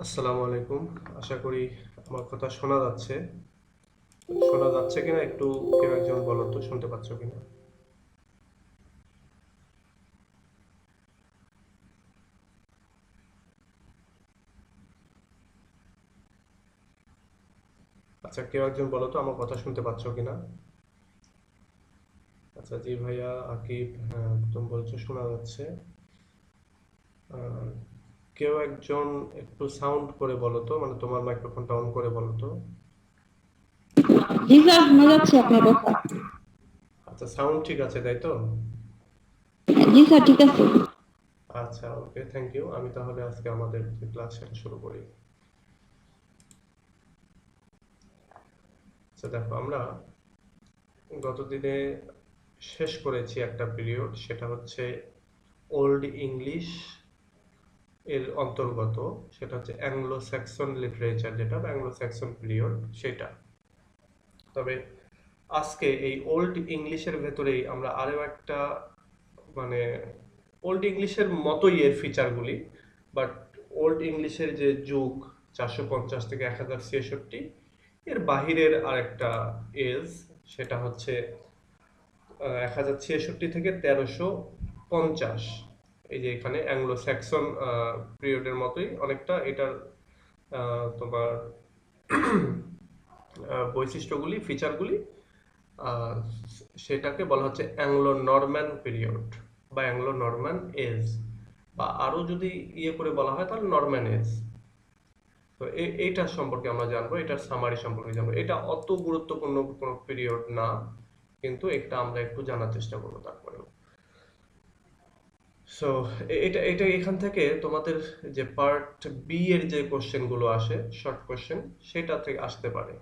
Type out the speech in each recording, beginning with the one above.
আসসালামু আলাইকুম। আশা করি আমার কথা শোনা যাচ্ছে। শোনা যাচ্ছে কিনা একটু কেউ একজন বলো তো, শুনতে পাচ্ছ কিনা? আচ্ছা, কেউ একজন বলো তো আমার কথা শুনতে পাচ্ছ কিনা? আচ্ছা, জি ভাইয়া, আকিব, হ্যাঁ, তুমি বলছো শোনা যাচ্ছে। আহ, কেউ একজন একটু সাউন্ড করে বলো তো, মানে তোমার মাইক্রোফোনটা অন করে বলো তো। জি স্যার, শোনা যাচ্ছে আপনার কথা। আচ্ছা, সাউন্ড ঠিক আছে তাই তো? জি স্যার, ঠিক আছে। আচ্ছা, ওকে, থ্যাংক ইউ। আমি তাহলে আজকে আমাদের যে ক্লাস সেটা শুরু করি। আচ্ছা দেখো, আমরা গতদিনে শেষ করেছি একটা পিরিয়ড, সেটা হচ্ছে ওল্ড ইংলিশ এর অন্তর্গত। সেটা হচ্ছে অ্যাংলো স্যাক্সন লিটারেচার, যেটা অ্যাংলো স্যাক্সন পিরিয়ড সেটা। তবে আজকে এই ওল্ড ইংলিশের ভেতরেই আমরা আরো একটা, মানে ওল্ড ইংলিশের মতোই এর ফিচারগুলি, বাট ওল্ড ইংলিশের যে যুগ 450 থেকে 1066, এর বাহিরের আরেকটা এজ, সেটা হচ্ছে 1066 থেকে 1350। এই যে এখানে অ্যাংলো স্যাক্সন পিরিয়ডের মতোই অনেকটা এটার তোমার বৈশিষ্ট্যগুলি, ফিচারগুলি, আহ, সেটাকে বলা হচ্ছে অ্যাংলো নরম্যান পিরিয়ড বা অ্যাংলো নরম্যান এজ, বা আরো যদি ইয়ে করে বলা হয় তাহলে নরম্যান এজ। তো এইটার সম্পর্কে আমরা জানবো, এটার সামারি সম্পর্কে জানবো। এটা অত গুরুত্বপূর্ণ কোনো পিরিয়ড না, কিন্তু এটা আমরা একটু জানার চেষ্টা করবো তারপরেও। সো এটা এটা এখান থেকে তোমাদের যে পার্ট বি এর যে কোশ্চেন গুলো আসে, শর্ট কোশ্চেন, সেটা থেকে আসতে পারে।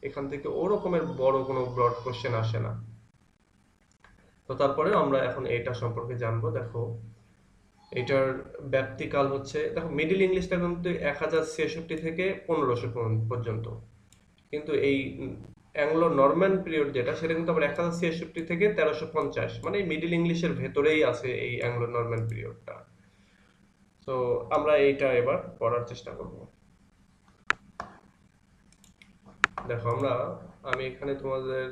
এখান থেকে ওরকমের বড় কোনো ব্রড কোশ্চেন আসে না। তো তারপরে আমরা এখন এটা সম্পর্কে জানবো। দেখো, এটার ব্যাপ্তিকাল হচ্ছে, দেখো মিডল ইংলিশটা কিন্তু 1066 থেকে 1500 পর্যন্ত, কিন্তু এই অ্যাংলো নরম্যান পিরিয়ড যেটা, সেটা কিন্তু আবার 1066 থেকে 1350, মানে মিডল ইংলিশের ভেতরেই আছে এই অ্যাংলো নরম্যান পিরিয়ডটা। তো আমরা এইটা এবার পড়ার চেষ্টা করব। দেখো, আমি এখানে তোমাদের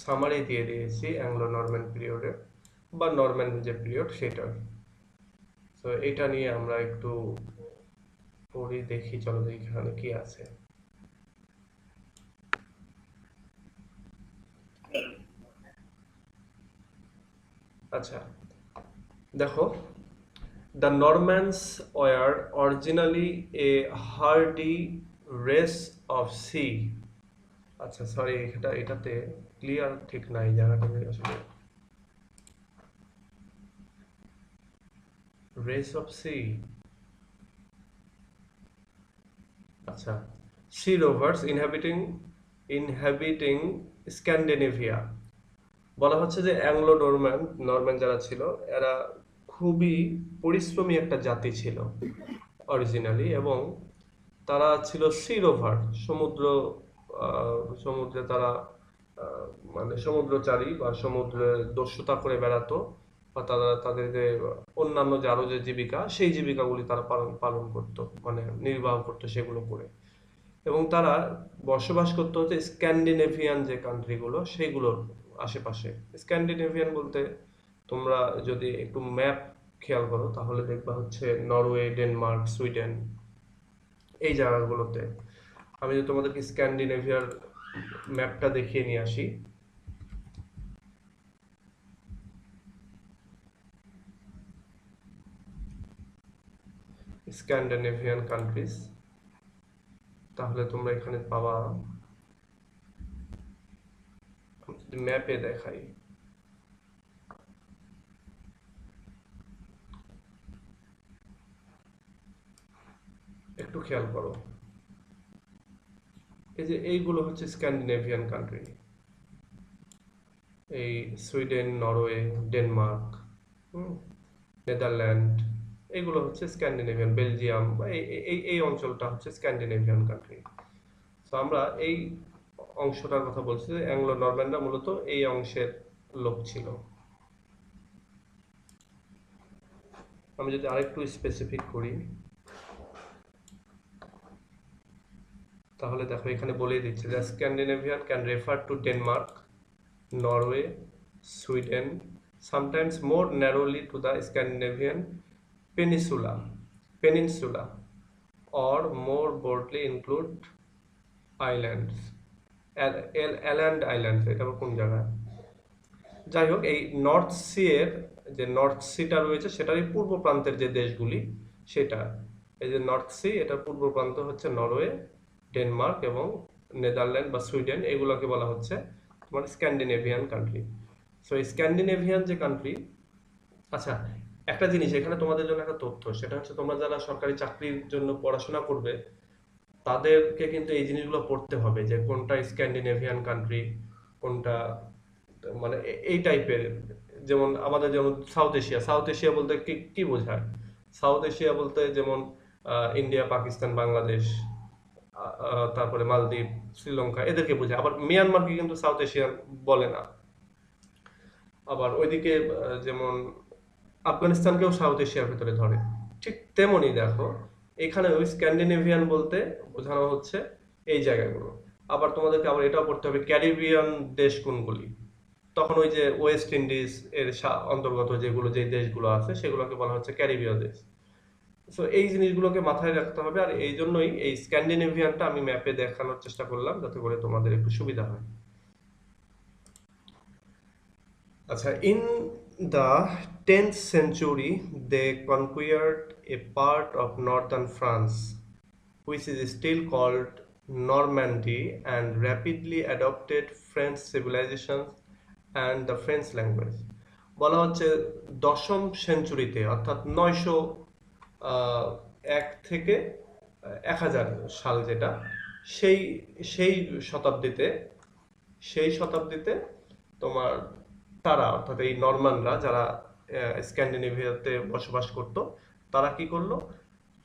সামারি দিয়ে দিয়েছি অ্যাংলো নরম্যান পিরিয়ডের, বা নরম্যান যে পিরিয়ড সেটার। তো এটা নিয়ে আমরা একটু পড়ি, দেখি, চলো দেখি এখানে কি আছে। আচ্ছা দেখো, the Normans were originally a hardy race of sea. আচ্ছা সরি, এটাতে ক্লিয়ার ঠিক নাই জায়গাটা আসলে। রেস অফ সি, আচ্ছা, সি রোভার্স ইনহ্যাবিটিং স্ক্যান্ডিনেভিয়া। বলা হচ্ছে যে অ্যাংলো নরম্যান নরম্যান যারা ছিল, এরা খুবই পরিশ্রমী একটা জাতি ছিল অরিজিনালি, এবং তারা ছিল সি রোভার, সমুদ্র, সমুদ্রে তারা আহ, মানে সমুদ্রচারী বা সমুদ্রে দস্যুতা করে বেড়াতো, বা তারা তাদের যে অন্যান্য যে আরো যে জীবিকা, সেই জীবিকাগুলি তারা পালন পালন করতো, মানে নির্বাহ করতো সেগুলো করে। এবং তারা বসবাস করতে হচ্ছে স্ক্যান্ডিনেভিয়ান যে কান্ট্রিগুলো সেইগুলোর আশেপাশে। স্ক্যান্ডিনেভিয়ান বলতে, তোমরা যদি একটু ম্যাপ খেয়াল করো তাহলে দেখবা হচ্ছে নরওয়ে, ডেনমার্ক, সুইডেন, এই জায়গাগুলোতে। আমি যদি তোমাদেরকে স্ক্যান্ডিনেভিয়ার ম্যাপটা দেখিয়ে নিয়ে আসি। স্ক্যান্ডিনেভিয়ান কান্ট্রিজ, তাহলে তোমরা এখানে পাবা, ম্যাপে দেখাই, একটু খেয়াল করো। এই যে এইগুলো হচ্ছে স্ক্যান্ডিনেভিয়ান কান্ট্রি, এই সুইডেন, নরওয়ে, ডেনমার্ক, হুম, নেদারল্যান্ড, এগুলো হচ্ছে স্ক্যান্ডিনেভিয়ান, বেলজিয়াম, বা এই অঞ্চলটা হচ্ছে স্ক্যান্ডিনেভিয়ান কান্ট্রি। তো আমরা এই অংশটার কথা বলছি যে অ্যাংলো নরম্যানরা মূলত এই অংশের লোক ছিল। আমি যদি আরেকটু স্পেসিফিক করি, তাহলে দেখো এখানে বলেই দিচ্ছে যে Scandinavian can refer to Denmark, Norway, Sweden, sometimes more narrowly to the Scandinavian peninsula, or more broadly include islands. Aland islands, এটা আবার কোন জায়গায়? যাই হোক, এই নর্থ সি এর যে নর্থ সিটা রয়েছে সেটারই পূর্ব প্রান্তের যে দেশগুলি সেটা, এই যে নর্থ সি, এটার পূর্ব প্রান্ত হচ্ছে নরওয়ে, ডেনমার্ক এবং নেদারল্যান্ড বা সুইডেন, এগুলোকে বলা হচ্ছে তোমার স্ক্যান্ডিনেভিয়ান কান্ট্রি। সো এই স্ক্যান্ডিনেভিয়ান যে কান্ট্রি, আচ্ছা একটা জিনিস এখানে তোমাদের জন্য একটা তথ্য, সেটা হচ্ছে তোমরা যারা সরকারি চাকরির জন্য পড়াশোনা করবে তাদেরকে কিন্তু এই জিনিসগুলো পড়তে হবে, যে কোনটা স্ক্যান্ডিনেভিয়ান কান্ট্রি, কোনটা মানে এই টাইপের। যেমন আমাদের যেমন সাউথ এশিয়া বলতে কি কি বোঝায়? সাউথ এশিয়া বলতে যেমন ইন্ডিয়া, পাকিস্তান, বাংলাদেশ, তারপরে মালদ্বীপ, শ্রীলঙ্কা, এদেরকে বোঝায়। আবার মিয়ানমারকে কিন্তু সাউথ এশিয়ান বলে না। আবার ওইদিকে যেমন আফগানিস্তানকেও সাউথ এশিয়ার ভিতরে ধরে। ঠিক তেমনি দেখো এখানে ওই স্ক্যান্ডিনেভিয়ান বলতে বোঝানো হচ্ছে এই জায়গাগুলো। আবার তোমাদেরকে আবার এটাও পড়তে হবে ক্যারিবিয়ান দেশ কোনগুলি, তখন ওই যে ওয়েস্ট ইন্ডিজ এর অন্তর্গত যেগুলো যে দেশগুলো আছে সেগুলোকে বলা হচ্ছে ক্যারিবীয় দেশ। সো এই জিনিসগুলোকে মাথায় রাখতে হবে, আর এই জন্যই এই স্ক্যান্ডিনেভিয়ানটা আমি ম্যাপে দেখানোর চেষ্টা করলাম যাতে করে তোমাদের একটু সুবিধা হয়। আচ্ছা, in the 10th century they conquered a part of northern France which is still called Normandy and rapidly adopted French civilization and the French language. বলা হচ্ছে 10ম সেঞ্চুরিতে, অর্থাৎ 901 থেকে 1000 সাল, যেটা সেই সেই শতাব্দীতে সেই শতাব্দীতে তোমার তারা, অর্থাৎ এই নরমানরা যারা স্ক্যান্ডিনেভিয়াতে বসবাস করত, তারা কি করলো,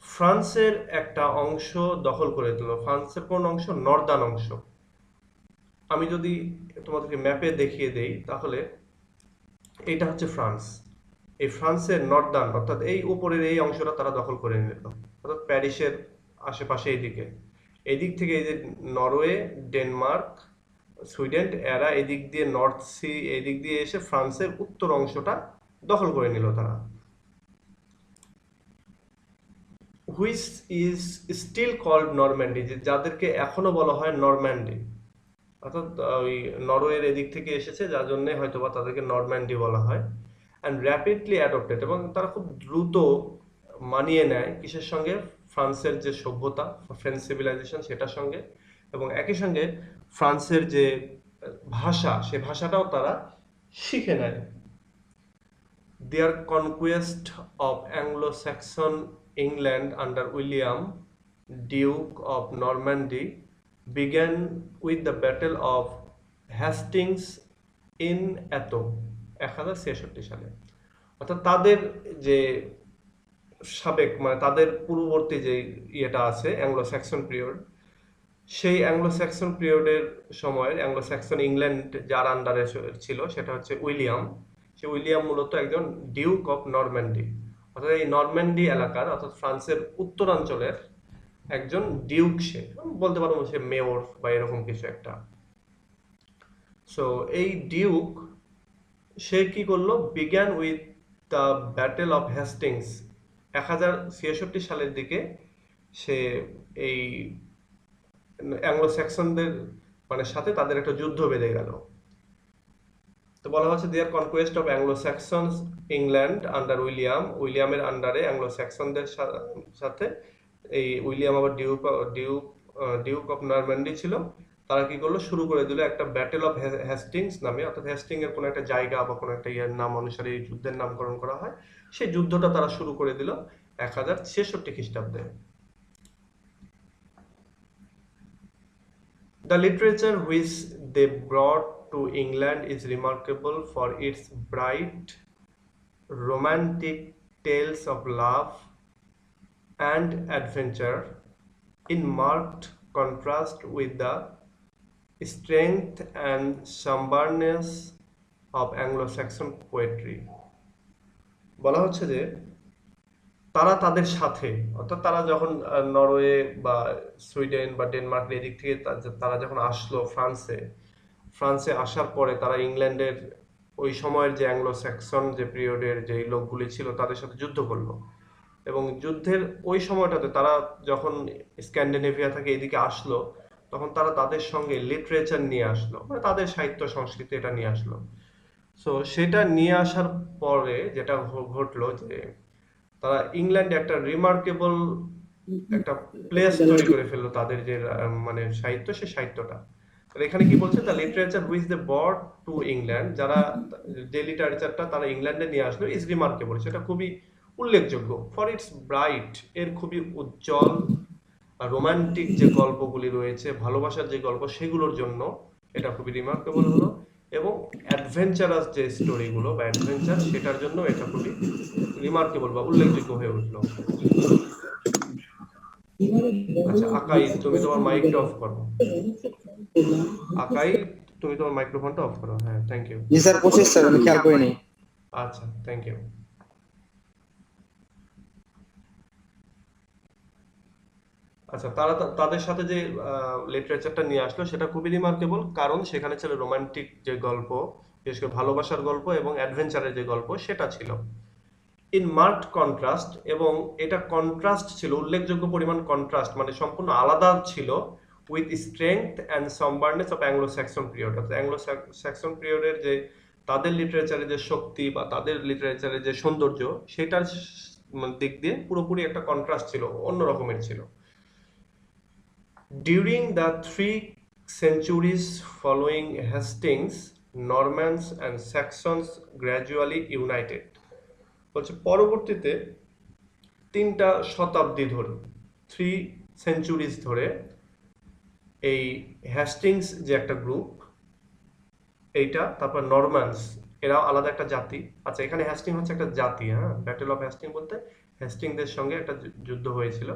ফ্রান্সের একটা অংশ দখল করে দিল। ফ্রান্সের কোন অংশ? নর্দার্ন অংশ। আমি যদি তোমাদেরকে ম্যাপে দেখিয়ে দেই তাহলে এইটা হচ্ছে ফ্রান্স। এই ফ্রান্সের নর্দার্ন, অর্থাৎ এই উপরের এই অংশটা তারা দখল করে নিল, অর্থাৎ প্যারিসের আশেপাশে এইদিকে। এদিক থেকে এই যে নরওয়ে, ডেনমার্ক, সুইডেন, এরা এদিক দিয়ে নর্থ সি এদিক দিয়ে এসে ফ্রান্সের উত্তর অংশটা দখল করে নিল তারা। Which is still called Normandy, যাদেরকে এখনো বলা হয় নরম্যান্ডি, অর্থাৎ ওই নরওয়ের এদিক থেকে এসেছে যার জন্য হয়তোবা তাদেরকে নরম্যান্ডি বলা হয়। অ্যান্ড র্যাপিডলি অ্যাডপ্টেড, এবং তারা খুব দ্রুত মানিয়ে নেয় কিসের সঙ্গে? ফ্রান্সের যে সভ্যতা, ফ্রেঞ্চ সিভিলাইজেশন, সেটার সঙ্গে, এবং একই সঙ্গে ফ্রান্সের যে ভাষা, সে ভাষাটাও তারা শিখে নেয়। Their conquest of Anglo-Saxon England under William, Duke of Normandy, began with the Battle of Hastings in Atho 1066 সালে। অর্থাৎ তাদের যে সাবেক, মানে তাদের পূর্ববর্তী যে ইয়েটা আছে অ্যাংলো স্যাক্সন পিরিয়ড, সেই অ্যাংলো স্যাক্সন পিরিয়ডের সময়ের অ্যাংলো স্যাক্সন ইংল্যান্ড যার আন্ডারে ছিল সেটা হচ্ছে উইলিয়াম। সে উইলিয়াম মূলত একজন ডিউক অফ নরম্যান্ডি, অর্থাৎ এই নরম্যান্ডি এলাকার, অর্থাৎ ফ্রান্সের উত্তরাঞ্চলের একজন ডিউক। সে বলতে পারবো সে মেয়র বা এরকম কিছু একটা। সো এই ডিউক সে কি করলো? Began with the battle of Hastings 1066 সালের দিকে সে এই অ্যাংলো স্যাক্সনদের মানে সাথে তাদের একটা যুদ্ধ বেঁধে গেল। তো বলা হচ্ছে their conquest of Anglo Saxons England under উইলিয়ামের আন্ডারে অ্যাংলো স্যাক্সনদের সাথে, এই উইলিয়াম আবার ডিউক অফ নরম্যান্ডি ছিল। তারা কি করলো? শুরু করে দিল একটা ব্যাটেল অফ হ্যাস্টিংস নামে, অর্থাৎ হ্যাস্টিং এর কোনো একটা জায়গা বা কোনো একটা ইয়ের নাম অনুসারে এই যুদ্ধের নামকরণ করা হয়। সেই যুদ্ধটা তারা শুরু করে দিল 1066 খ্রিস্টাব্দে। The literature which they brought to England is remarkable for its bright, romantic tales of love and adventure, in marked contrast with the strength and somberness of Anglo-Saxon poetry. বলা হচ্ছে যে তারা তাদের সাথে, অর্থাৎ তারা যখন নরওয়ে বা সুইডেন বা ডেনমার্ক এদিক থেকে তারা যখন আসলো ফ্রান্সে, ফ্রান্সে আসার পরে তারা ইংল্যান্ডের ওই সময়ের যে অ্যাংলো স্যাক্সন যে পিরিয়ডের যে লোকগুলি ছিল তাদের সাথে যুদ্ধ করলো। এবং যুদ্ধের ওই সময়টাতে তারা যখন স্ক্যান্ডিনেভিয়া থেকে এদিকে আসলো, তখন তারা তাদের সঙ্গে লিটারেচার নিয়ে আসলো, মানে তাদের সাহিত্য সংস্কৃতি এটা নিয়ে আসলো। সো সেটা নিয়ে আসার পরে যেটা ঘটলো যে তারা ইংল্যান্ডে একটা রিমার্কেবল একটা প্লেস তৈরি করে ফেললো তাদের যে মানে সাহিত্য, সেই সাহিত্যটা। তো এখানে কি বলছে, the literature which they bought to England, যারা যে লিটারেচারটা তারা ইংল্যান্ডে নিয়ে আসলো ইজ রিমার্কেবল, সেটা খুবই উল্লেখযোগ্য। ফর ইটস ব্রাইট, এর খুবই উজ্জ্বল রোমান্টিক যে গল্পগুলি রয়েছে, ভালোবাসার যে গল্প, সেগুলোর জন্য এটা খুবই রিমার্কেবল হলো। এবং অ্যাডভেঞ্চারাস যে স্টোরিগুলো বা অ্যাডভেঞ্চার, সেটার জন্য এটা খুবই রিমার্কেবল বা উল্লেখযোগ্য হয়ে উঠলো। আচ্ছা আকাই, তুমি তোমার মাইকটা অফ করো। আকাই, তুমি তোমার মাইক্রোফোনটা অফ করো। হ্যাঁ, থ্যাংক ইউ। জি স্যার, 25 স্যার, আমি খেয়াল করিনি। আচ্ছা, থ্যাংক ইউ। আচ্ছা, তারা তাদের সাথে যে লিটারেচারটা নিয়ে আসলো সেটা খুবই রিমার্কেবল, কারণ সেখানে ছিল রোমান্টিক যে গল্প, বিশেষ করে ভালোবাসার গল্প এবং অ্যাডভেঞ্চারের যে গল্প, সেটা ছিল ইন মার্কড কন্ট্রাস্ট। এবং এটা কন্ট্রাস্ট ছিল, উল্লেখযোগ্য পরিমাণ কন্ট্রাস্ট, মানে সম্পূর্ণ আলাদা ছিল with strength and sombreness of Anglo Saxon period. অর্থাৎ অ্যাংলো স্যাক্সন পিরিয়ডের যে তাদের লিটারেচারের যে শক্তি বা তাদের লিটারেচারের যে সৌন্দর্য, সেটার দিক দিয়ে পুরোপুরি একটা কন্ট্রাস্ট ছিল, অন্য রকমের ছিল। During the 3 centuries following Hastings, Normans and Saxons gradually united. বলছে পরবর্তীতে 3টা শতাব্দী ধরে, 3 centuries ধরে, এই হ্যাস্টিংস যে একটা গ্রুপ, এইটা, তারপর নরম্যানস, এরাও আলাদা একটা জাতি। আচ্ছা, এখানে হ্যাস্টিং হচ্ছে একটা জাতি, হ্যাঁ, ব্যাটেল অফ হ্যাস্টিং বলতে হ্যাস্টিংদের সঙ্গে একটা যুদ্ধ হয়েছিল।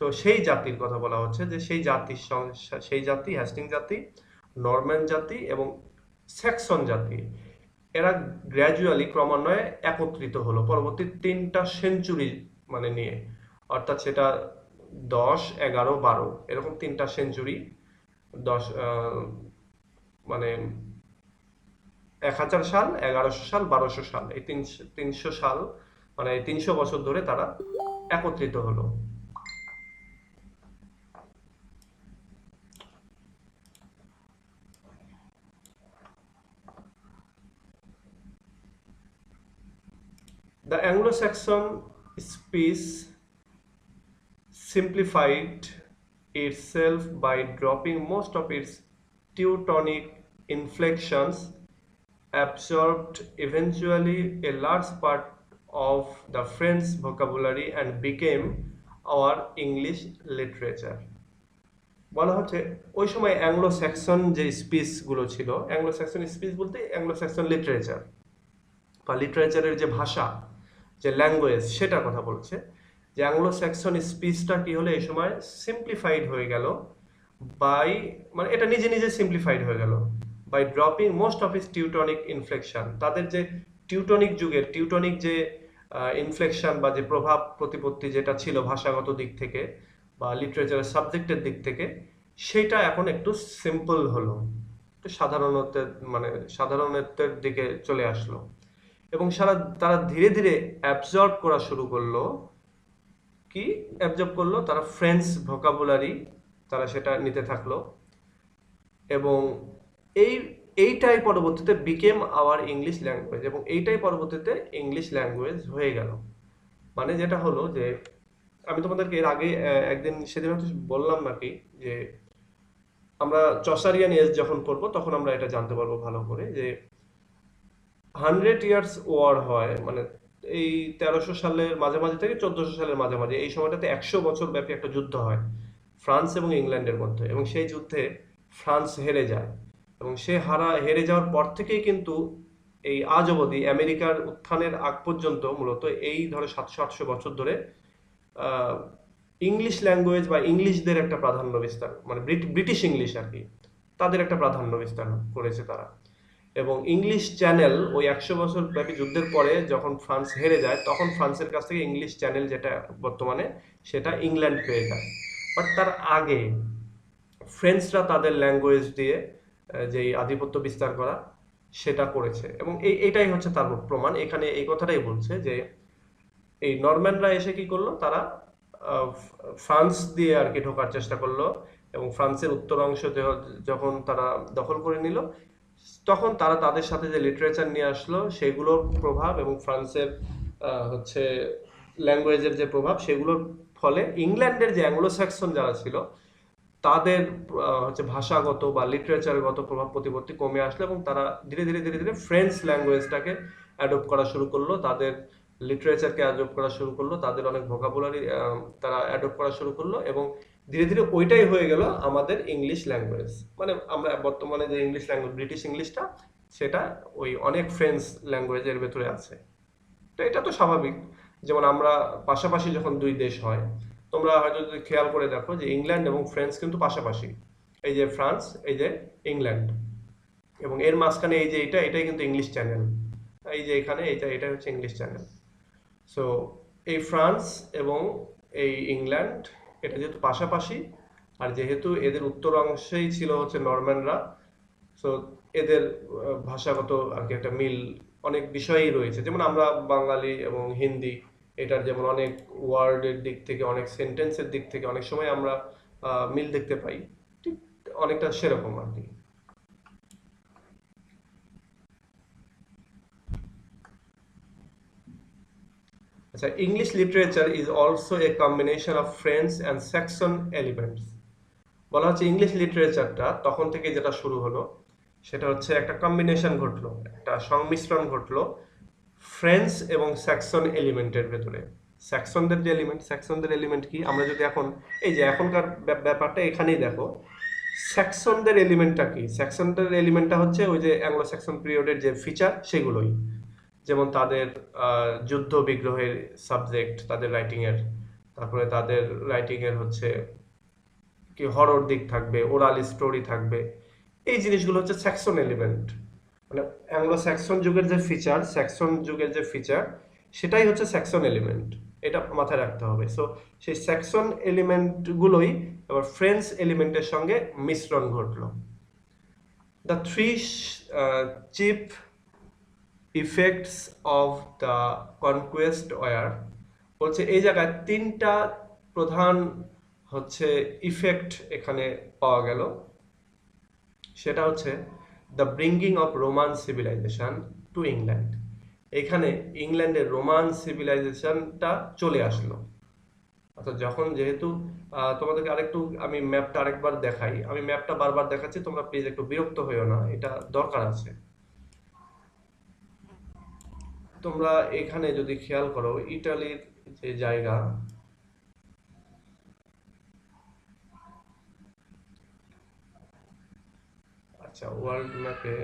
সো সেই জাতির কথা বলা হচ্ছে, যে সেই জাতির সঙ্গে, সেই জাতি হ্যাস্টিং জাতি, নরম্যান জাতি এবং স্যাক্সন জাতি, এরা গ্র্যাজুয়ালি ক্রমান্বয়ে একত্রিত হলো পরবর্তী 3টা সেঞ্চুরি মানে নিয়ে। অর্থাৎ সেটা 10, 11, 12 এরকম 3টা সেঞ্চুরি, 10 মানে 1000 সাল, 1100 সাল, 1200 সাল, এই 300 সাল, মানে 300 বছর ধরে তারা একত্রিত হলো। The Anglo-Saxon speech simplified itself by dropping most of its Teutonic inflections, absorbed eventually a large part of the French vocabulary and became our English literature. বলা হচ্ছে ওই সময় অ্যাংলো স্যাক্সন যে স্পিচ গুলো ছিল, অ্যাংলো স্যাক্সন স্পিচ বলতে Anglo Saxon literature বা লিটারেচারের যে ভাষা, যে ল্যাঙ্গুয়েজ, সেটার কথা বলছে। যে অ্যাংলো স্যাক্সন স্পিচটা কি হলো এই সময় সিম্পলিফাইড হয়ে গেল বাই, মানে এটা নিজে নিজে সিম্পলিফাইড হয়ে গেল by dropping most of its Teutonic inflection. তাদের যে টিউটনিক যুগের টিউটনিক যে ইনফ্লেকশন বা যে প্রভাব প্রতিপত্তি যেটা ছিল ভাষাগত দিক থেকে বা লিটারেচারের সাবজেক্টের দিক থেকে, সেটা এখন একটু সিম্পল হলো, একটু সাধারণত্বের দিকে চলে আসলো। এবং তারা ধীরে ধীরে অ্যাবজর্ব করা শুরু করলো। কি অ্যাবজর্ব করলো? তারা ফ্রেঞ্চ ভোকাবুলারি, তারা সেটা নিতে থাকলো। এবং এইটাই পরবর্তীতে বিকেম আওয়ার ইংলিশ ল্যাঙ্গুয়েজ, এবং এইটাই পরবর্তীতে ইংলিশ ল্যাঙ্গুয়েজ হয়ে গেল। মানে যেটা হলো যে, আমি তোমাদেরকে এর আগে একদিন সেদিন হয়তো বললাম নাকি, যে আমরা চসারিয়ান এজ যখন পড়বো তখন আমরা এটা জানতে পারবো ভালো করে, যে 100 ইয়ার্স ওয়ার হয়, মানে এই 1300 সালের মাঝামাঝি থেকে 1400 সালের মাঝামাঝি, এই সময়টাতে 100 বছর ব্যাপী একটা যুদ্ধ হয় ফ্রান্স এবং ইংল্যান্ডের মধ্যে। এবং সেই যুদ্ধে ফ্রান্স হেরে যায়, এবং হেরে যাওয়ার পর থেকেই কিন্তু এই আজ অবধি আমেরিকার উত্থানের আগ পর্যন্ত মূলত এই ধরো 700-800 বছর ধরে ইংলিশ ল্যাঙ্গুয়েজ বা ইংলিশদের একটা প্রাধান্য বিস্তার, মানে ব্রিটিশ ইংলিশ আর কি, তাদের একটা প্রাধান্য বিস্তার করেছে তারা। এবং ইংলিশ চ্যানেল ওই 100 বছর ব্যাপী যুদ্ধের পরে যখন ফ্রান্স হেরে যায় তখন ফ্রান্সের কাছ থেকে ইংলিশ চ্যানেল যেটা বর্তমানে সেটা ইংল্যান্ড পেয়ে যায়। বাট তার আগে ফ্রেঞ্চরা তাদের ল্যাঙ্গুয়েজ দিয়ে যেই আধিপত্য বিস্তার করা সেটা করেছে, এবং এইটাই হচ্ছে তার প্রমাণ। এখানে এই কথাটাই বলছে যে এই নরম্যানরা এসে কি করলো, তারা ফ্রান্স দিয়ে আর কি ঢোকার চেষ্টা করলো, এবং ফ্রান্সের উত্তর অংশ যখন তারা দখল করে নিল তখন তারা তাদের সাথে যে লিটারেচার নিয়ে আসলো সেগুলোর প্রভাব এবং ফ্রান্সের হচ্ছে ল্যাঙ্গুয়েজের যে প্রভাব সেগুলোর ফলে ইংল্যান্ডের যে অ্যাংলো স্যাক্সন যারা ছিল তাদের হচ্ছে ভাষাগত বা লিটারেচারগত প্রভাব প্রতিপত্তি কমে আসলো, এবং তারা ধীরে ধীরে ধীরে ধীরে ফ্রেঞ্চ ল্যাঙ্গুয়েজটাকে অ্যাডপ্ট করা শুরু করলো, তাদের লিটারেচারকে অ্যাডপ্ট করা শুরু করলো, তাদের অনেক ভোকাবুলারি তারা অ্যাডপ্ট করা শুরু করলো, এবং ধীরে ধীরে ওইটাই হয়ে গেল আমাদের ইংলিশ ল্যাঙ্গুয়েজ। মানে আমরা বর্তমানে যে ইংলিশ ল্যাঙ্গুয়েজ, ব্রিটিশ ইংলিশটা, সেটা ওই অনেক ফ্রেঞ্চ ল্যাঙ্গুয়েজের ভেতরে আছে। তো এটা তো স্বাভাবিক, যেমন আমরা পাশাপাশি যখন দুই দেশ হয়, তোমরা হয়তো যদি খেয়াল করে দেখো যে ইংল্যান্ড এবং ফ্রান্স কিন্তু পাশাপাশি, এই যে ফ্রান্স, এই যে ইংল্যান্ড, এবং এর মাঝখানে এই যে এটাই কিন্তু ইংলিশ চ্যানেল, এই যে এখানে এটা হচ্ছে ইংলিশ চ্যানেল। সো এই ফ্রান্স এবং এই ইংল্যান্ড এটা যেহেতু পাশাপাশি, আর যেহেতু এদের উত্তর অংশেই ছিল হচ্ছে নরম্যানরা, সো এদের ভাষাগত আর কি একটা মিল অনেক বিষয়েই রয়েছে। যেমন আমরা বাঙালি এবং হিন্দি, এটার যেমন অনেক ওয়ার্ডের দিক থেকে, অনেক সেন্টেন্সের দিক থেকে অনেক সময় আমরা মিল দেখতে পাই, ঠিক অনেকটা সেরকম আর কি। আচ্ছা, English literature is also a combination of French and Saxon elements. বলা হচ্ছে ইংলিশ লিটারেচারটা তখন থেকে যেটা শুরু হলো সেটা হচ্ছে একটা কম্বিনেশন ঘটলো, একটা সংমিশ্রণ ঘটলো ফ্রেঞ্চ এবং স্যাক্সন এলিমেন্টের ভেতরে। স্যাক্সনদের এলিমেন্ট কি, আমরা যদি এখন এই যে এখনকার ব্যাপারটা এখানেই দেখো, স্যাক্সনদের এলিমেন্টটা কি? স্যাক্সনদের এলিমেন্টটা হচ্ছে ওই যে অ্যাংলো স্যাক্সন পিরিয়ডের যে ফিচার সেগুলোই, যেমন তাদের যুদ্ধ বিগ্রহের সাবজেক্ট তাদের রাইটিং এর, তারপরে তাদের রাইটিং এর হচ্ছে কি হরর দিক থাকবে, ওরাল স্টোরি থাকবে, এই জিনিসগুলো হচ্ছে স্যাক্সন এলিমেন্ট। মানে অ্যাংলো স্যাক্সন যুগের যে ফিচার, স্যাক্সন যুগের যে ফিচার, সেটাই হচ্ছে স্যাক্সন এলিমেন্ট, এটা মাথায় রাখতে হবে। সো সেই স্যাক্সন এলিমেন্টগুলোই আবার ফ্রেঞ্চ এলিমেন্টের সঙ্গে মিশ্রণ ঘটলো। The three chief effects of the conquest were, বলছে এই জায়গায় তিনটা প্রধান হচ্ছে ইফেক্ট এখানে পাওয়া গেল। সেটা হচ্ছে the bringing of Roman civilisation to England, এখানে ইংল্যান্ডের রোমান সিভিলাইজেশনটা চলে আসলো। অর্থাৎ যখন যেহেতু তোমাদেরকে আরেকটু আমি ম্যাপটা আরেকবার দেখাই, আমি ম্যাপটা বারবার দেখাচ্ছি, তোমরা প্লিজ একটু বিরক্ত হইও না, এটা দরকার আছে। তোমরা এখানে যদি খেয়াল করো ইটালির যে জায়গা, আচ্ছা ওয়ার্ল্ড ম্যাপে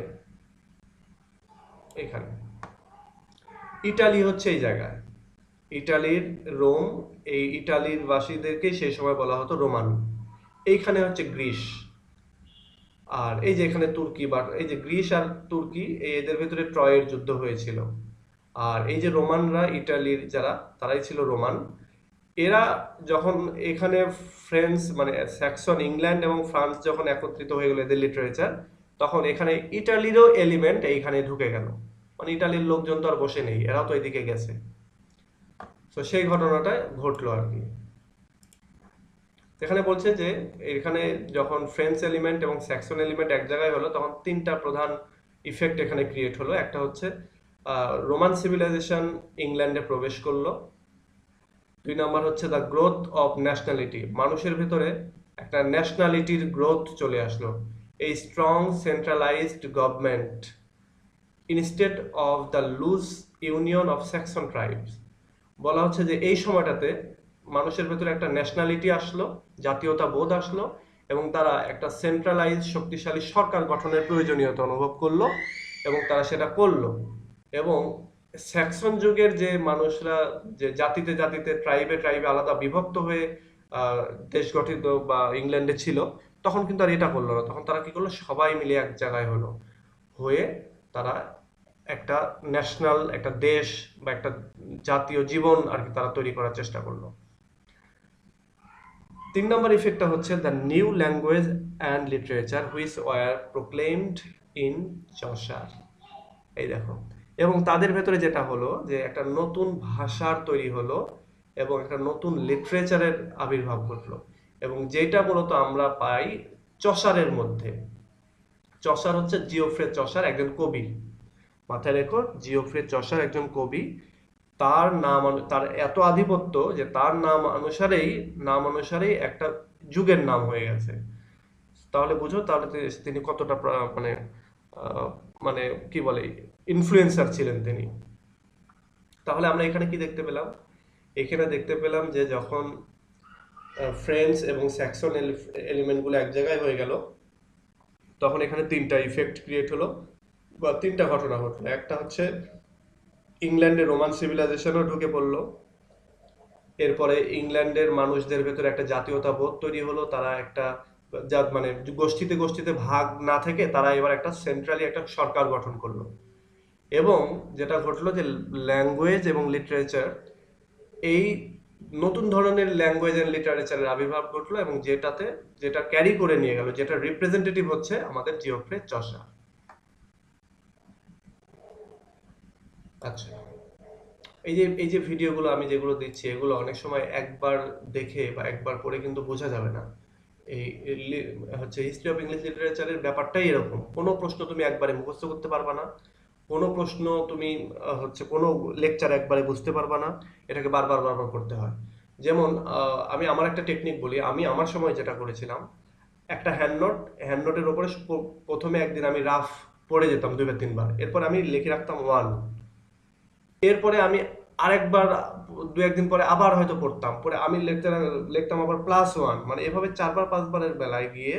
এখানে ইটালি হচ্ছে এই জায়গায়, ইটালির রোম, এই ইটালির বাসীদেরকে সেই সময় বলা হতো রোমান। এইখানে হচ্ছে গ্রিস, আর এই যে এখানে তুর্কি, বা এই যে গ্রিস আর তুর্কি, এদের ভেতরে ট্রয়ের যুদ্ধ হয়েছিল। আর এই যে রোমানরা, ইটালির যারা, তারাই ছিল রোমান। এরা যখন এখানে ফ্রেঞ্চ মানে স্যাক্সন, ইংল্যান্ড এবং ফ্রান্স যখন একত্রিত হয়ে গেল এদের লিটারেচার, তখন এখানে ইটালিরও এলিমেন্ট এইখানে ঢুকে গেল। মানে ইটালির লোকজন তো আর বসে নেই, এরাও তো এদিকে গেছে। তো সেই ঘটনাটা ঘটলো আর কি। এখানে বলছে যে এখানে যখন ফ্রেঞ্চ এলিমেন্ট এবং স্যাক্সন এলিমেন্ট এক জায়গায় হলো তখন তিনটা প্রধান ইফেক্ট এখানে ক্রিয়েট হলো। একটা হচ্ছে রোমান সিভিলাইজেশন ইংল্যান্ডে প্রবেশ করলো। 2 নাম্বার হচ্ছে দ্য গ্রোথ অফ ন্যাশনালিটি, মানুষের ভিতরে একটা ন্যাশনালিটির গ্রোথ চলে আসলো। এই strong centralised government instead of the loose union of Saxon tribes, বলা হচ্ছে যে এই সময়টাতে মানুষের ভেতরে একটা ন্যাশনালিটি আসলো, জাতীয়তা বোধ আসলো, এবং তারা একটা সেন্ট্রালাইজ শক্তিশালী সরকার গঠনের প্রয়োজনীয়তা অনুভব করলো, এবং তারা সেটা করলো। এবং স্যাক্সন যুগের যে মানুষরা যে জাতিতে জাতিতে ট্রাইবে ট্রাইবে আলাদা বিভক্ত হয়ে দেশ গঠিত বা ইংল্যান্ডে ছিল, তখন কিন্তু আর এটা করলো না, তখন তারা কি করলো, সবাই মিলে এক জায়গায় হলো, হয়ে তারা একটা ন্যাশনাল, একটা দেশ বা একটা জাতীয় জীবন আর কি তারা তৈরি করার চেষ্টা করলো। 3 নম্বর ইফেক্টটা হচ্ছে the new language and literature which were proclaimed in Chaucer. এই দেখো, এবং তাদের ভেতরে যেটা হলো যে একটা নতুন ভাষার তৈরি হলো এবং একটা নতুন লিটারেচারের আবির্ভাব ঘটলো, এবং যেটা মূলত আমরা পাই চসারের মধ্যে। চসার হচ্ছে জিওফ্রে চসার, একজন কবি। মাথায় রেখো, জিওফ্রে চসার একজন কবি। তার তার এত আধিপত্য যে তার নাম অনুসারেই একটা যুগের নাম হয়ে গেছে। তাহলে বুঝো, তাহলে তিনি কতটা মানে আহ, মানে কি বলে ইনফ্লুয়েন্সার ছিলেন তিনি। তাহলে আমরা এখানে কি দেখতে পেলাম? এখানে দেখতে পেলাম যে যখন ফ্রেঞ্চ এবং স্যাক্সন এলিমেন্টগুলো এক জায়গায় হয়ে গেল, তখন এখানে 3টা ইফেক্ট ক্রিয়েট হলো বা 3টা ঘটনা ঘটলো। একটা হচ্ছে ইংল্যান্ডে রোমান সিভিলাইজেশনও ঢুকে পড়লো। এরপরে ইংল্যান্ডের মানুষদের ভেতরে একটা জাতীয়তাবোধ তৈরি হলো। তারা একটা মানে গোষ্ঠীতে গোষ্ঠীতে ভাগ না থেকে তারা এবার একটা সেন্ট্রালি একটা সরকার গঠন করলো। এবং যেটা ঘটলো যে ল্যাঙ্গুয়েজ এবং লিটারেচার, এই নতুন ধরনের ল্যাঙ্গুয়েজ এন্ড লিটারেচারের আবির্ভাব ঘটলো, এবং যেটা ক্যারি করে নিয়ে গেল, যেটা রিপ্রেজেন্টেটিভ হচ্ছে আমাদের জিওফ্রে চসার। আচ্ছা, এই যে ভিডিওগুলো আমি যেগুলো দিচ্ছি, এগুলো অনেক সময় একবার দেখে বা একবার পড়ে কিন্তু বোঝা যাবে না। এই হচ্ছে হিস্ট্রি অফ ইংলিশ লিটারেচারের ব্যাপারটাই এরকম। কোনো প্রশ্ন তুমি একবারে মুখস্থ করতে পারবা না, কোনো প্রশ্ন তুমি হচ্ছে কোনো লেকচার একবারে বুঝতে পারবা না, এটাকে বারবার বারবার করতে হয়। যেমন আমি আমার একটা টেকনিক বলি। আমি আমার সময় যেটা করেছিলাম, একটা হ্যান্ড নোটের উপরে প্রথমে একদিন আমি রাফ পড়ে যেতাম 2 বা 3 বার, এরপর আমি লিখে রাখতাম 1। এরপরে আমি আরেকবার 2-1 দিন পরে আবার হয়তো পড়তাম, পরে আমি লিখতাম আবার +1। মানে এভাবে 4-5বারের বেলায় গিয়ে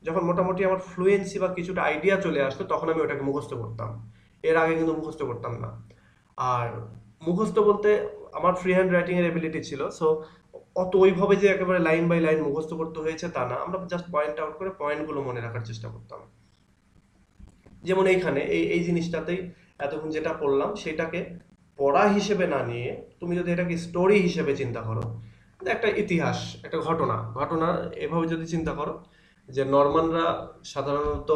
যখন মোটামুটি আমার ফ্লুয়েন্সি বা কিছুটা আইডিয়া চলে আসতো, তখন আমি ওটাকে মুখস্থ করতাম। এর আগে কিন্তু মুখস্থ করতাম না। আর মুখস্থ বলতে আমার ফ্রি হ্যান্ড রাইটিং এর এবিলিটি ছিল, সো অত ওইভাবে যে একেবারে লাইন বাই লাইন মুখস্থ করতে হয়েছে তা না। আমরা জাস্ট পয়েন্ট আউট করে পয়েন্টগুলো মনে রাখার চেষ্টা করতাম। যেমন এইখানে এই জিনিসটাতেই এতক্ষণ যেটা পড়লাম, সেটাকে পড়া হিসেবে না নিয়ে তুমি যদি এটাকে স্টোরি হিসেবে চিন্তা করো, যে একটা ইতিহাস, একটা ঘটনা এভাবে যদি চিন্তা করো, যে নরমানরা সাধারণত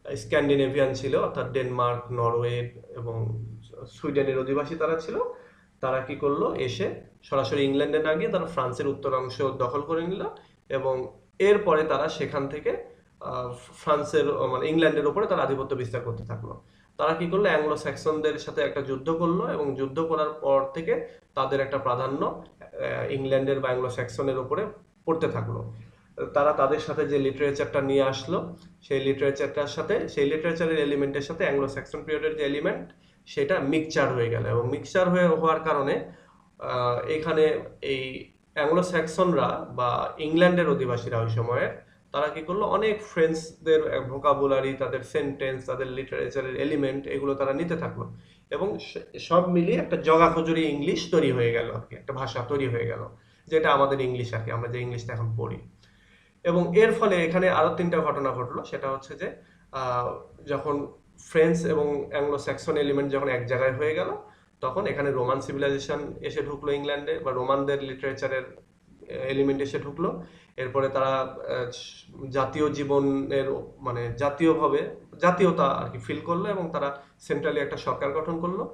স্ক্যান্ডিনেভিয়ান ছিল, অর্থাৎ ডেনমার্ক, নরওয়ে এবং সুইডেনের অধিবাসী তারা ছিল। তারা কি করলো, এসে সরাসরি ইংল্যান্ডে না গিয়ে তারা ফ্রান্সের উত্তরাংশ দখল করে নিল, এবং এরপরে তারা সেখান থেকে ফ্রান্সের মানে ইংল্যান্ডের উপরে তারা আধিপত্য বিস্তার করতে থাকলো। তারা কি করলো, অ্যাংলো স্যাক্সনদের সাথে একটা যুদ্ধ করলো, এবং যুদ্ধ করার পর থেকে তাদের একটা প্রাধান্য ইংল্যান্ডের বা অ্যাংলো স্যাক্সনের উপরে পড়তে থাকলো। তারা তাদের সাথে যে লিটারেচারটা নিয়ে আসলো, সেই লিটারেচারের এলিমেন্টের সাথে অ্যাংলো স্যাক্সন পিরিয়ডের যে এলিমেন্ট, সেটা মিক্সচার হয়ে গেল। এবং মিক্সচার হওয়ার কারণে এখানে এই অ্যাংলো স্যাক্সনরা বা ইংল্যান্ডের অধিবাসীরা ওই সময়ে তারা কি করলো, অনেক ফ্রেঞ্চদের ভোকাবুলারি, তাদের সেন্টেন্স, তাদের লিটারেচারের এলিমেন্ট, এগুলো তারা নিতে থাকলো, এবং সব মিলিয়ে একটা জগাখজুরি ইংলিশ তৈরি হয়ে গেল আর কি, একটা ভাষা তৈরি হয়ে গেল, যেটা আমাদের ইংলিশ আর কি, আমরা যে ইংলিশটা এখন পড়ি। এবং এর ফলে এখানে আরো 3টা ঘটনা ঘটলো। সেটা হচ্ছে যে যখন ফ্রেঞ্চ এবং অ্যাংলো স্যাক্সন এলিমেন্ট যখন এক জায়গায় হয়ে গেল, তখন এখানে রোমান সিভিলাইজেশন এসে ঢুকলো ইংল্যান্ডে, বা রোমানদের লিটারেচারের এলিমেন্ট এসে ঢুকলো। এরপরে তারা জাতীয় জীবনের মানে জাতীয়তা আর কি ফিল করলো, এবং তারা সেন্ট্রালি একটা সরকার গঠন করলো,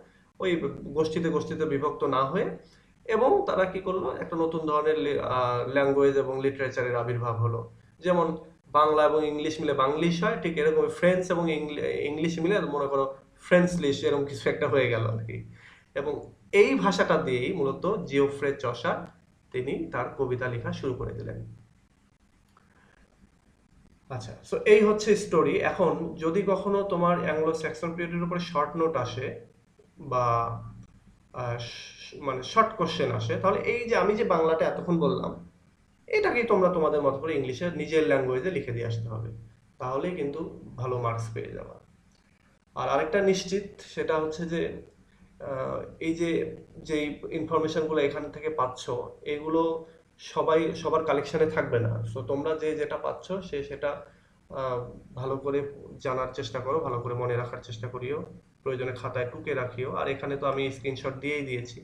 ওই গোষ্ঠীতে গোষ্ঠীতে বিভক্ত না হয়ে। এবং তারা কি করলো, একটা নতুন ধরনের ল্যাঙ্গুয়েজ এবং লিটারেচারের আবির্ভাব হলো। যেমন বাংলা এবং ইংলিশ মিলে বাংলিশ হয়, ঠিক এরকম ফ্রেঞ্চ এবং ইংলিশ মিলে মনে করো ফ্রেঞ্চলিশ, এরকম কিছু একটা হয়ে গেল আর কি। এবং এই ভাষাটা দিয়েই মূলত জিওফ্রে চসার তিনি তার কবিতা লেখা শুরু করে দিলেন। আচ্ছা, সো এই হচ্ছে স্টোরি। এখন যদি কখনো তোমার অ্যাংলো স্যাক্সন পিরিয়ডের উপরে শর্ট নোট আসে বা মানে শর্ট কোশ্চেন আসে, তাহলে এই যে আমি যে বাংলাটা এতক্ষণ বললাম, এটাকেই তোমরা তোমাদের মতো করে ইংলিশে নিজের ল্যাঙ্গুয়েজে লিখে দিয়ে আসতে হবে, তাহলেই কিন্তু ভালো মার্কস পেয়ে যাবা। আর আরেকটা নিশ্চিত, সেটা হচ্ছে যে এই যেই ইনফরমেশনগুলো এখান থেকে পাচ্ছ, এগুলো সবার কালেকশনে থাকবে না। সো তোমরা যেটা পাচ্ছ সেটা আহ, ভালো করে জানার চেষ্টা করো, ভালো করে মনে রাখার চেষ্টা করিও, প্রয়োজনে খাতায় টুকে রাখিও। আর এখানে তো আমি স্ক্রিনশট দিয়েই দিয়েছি,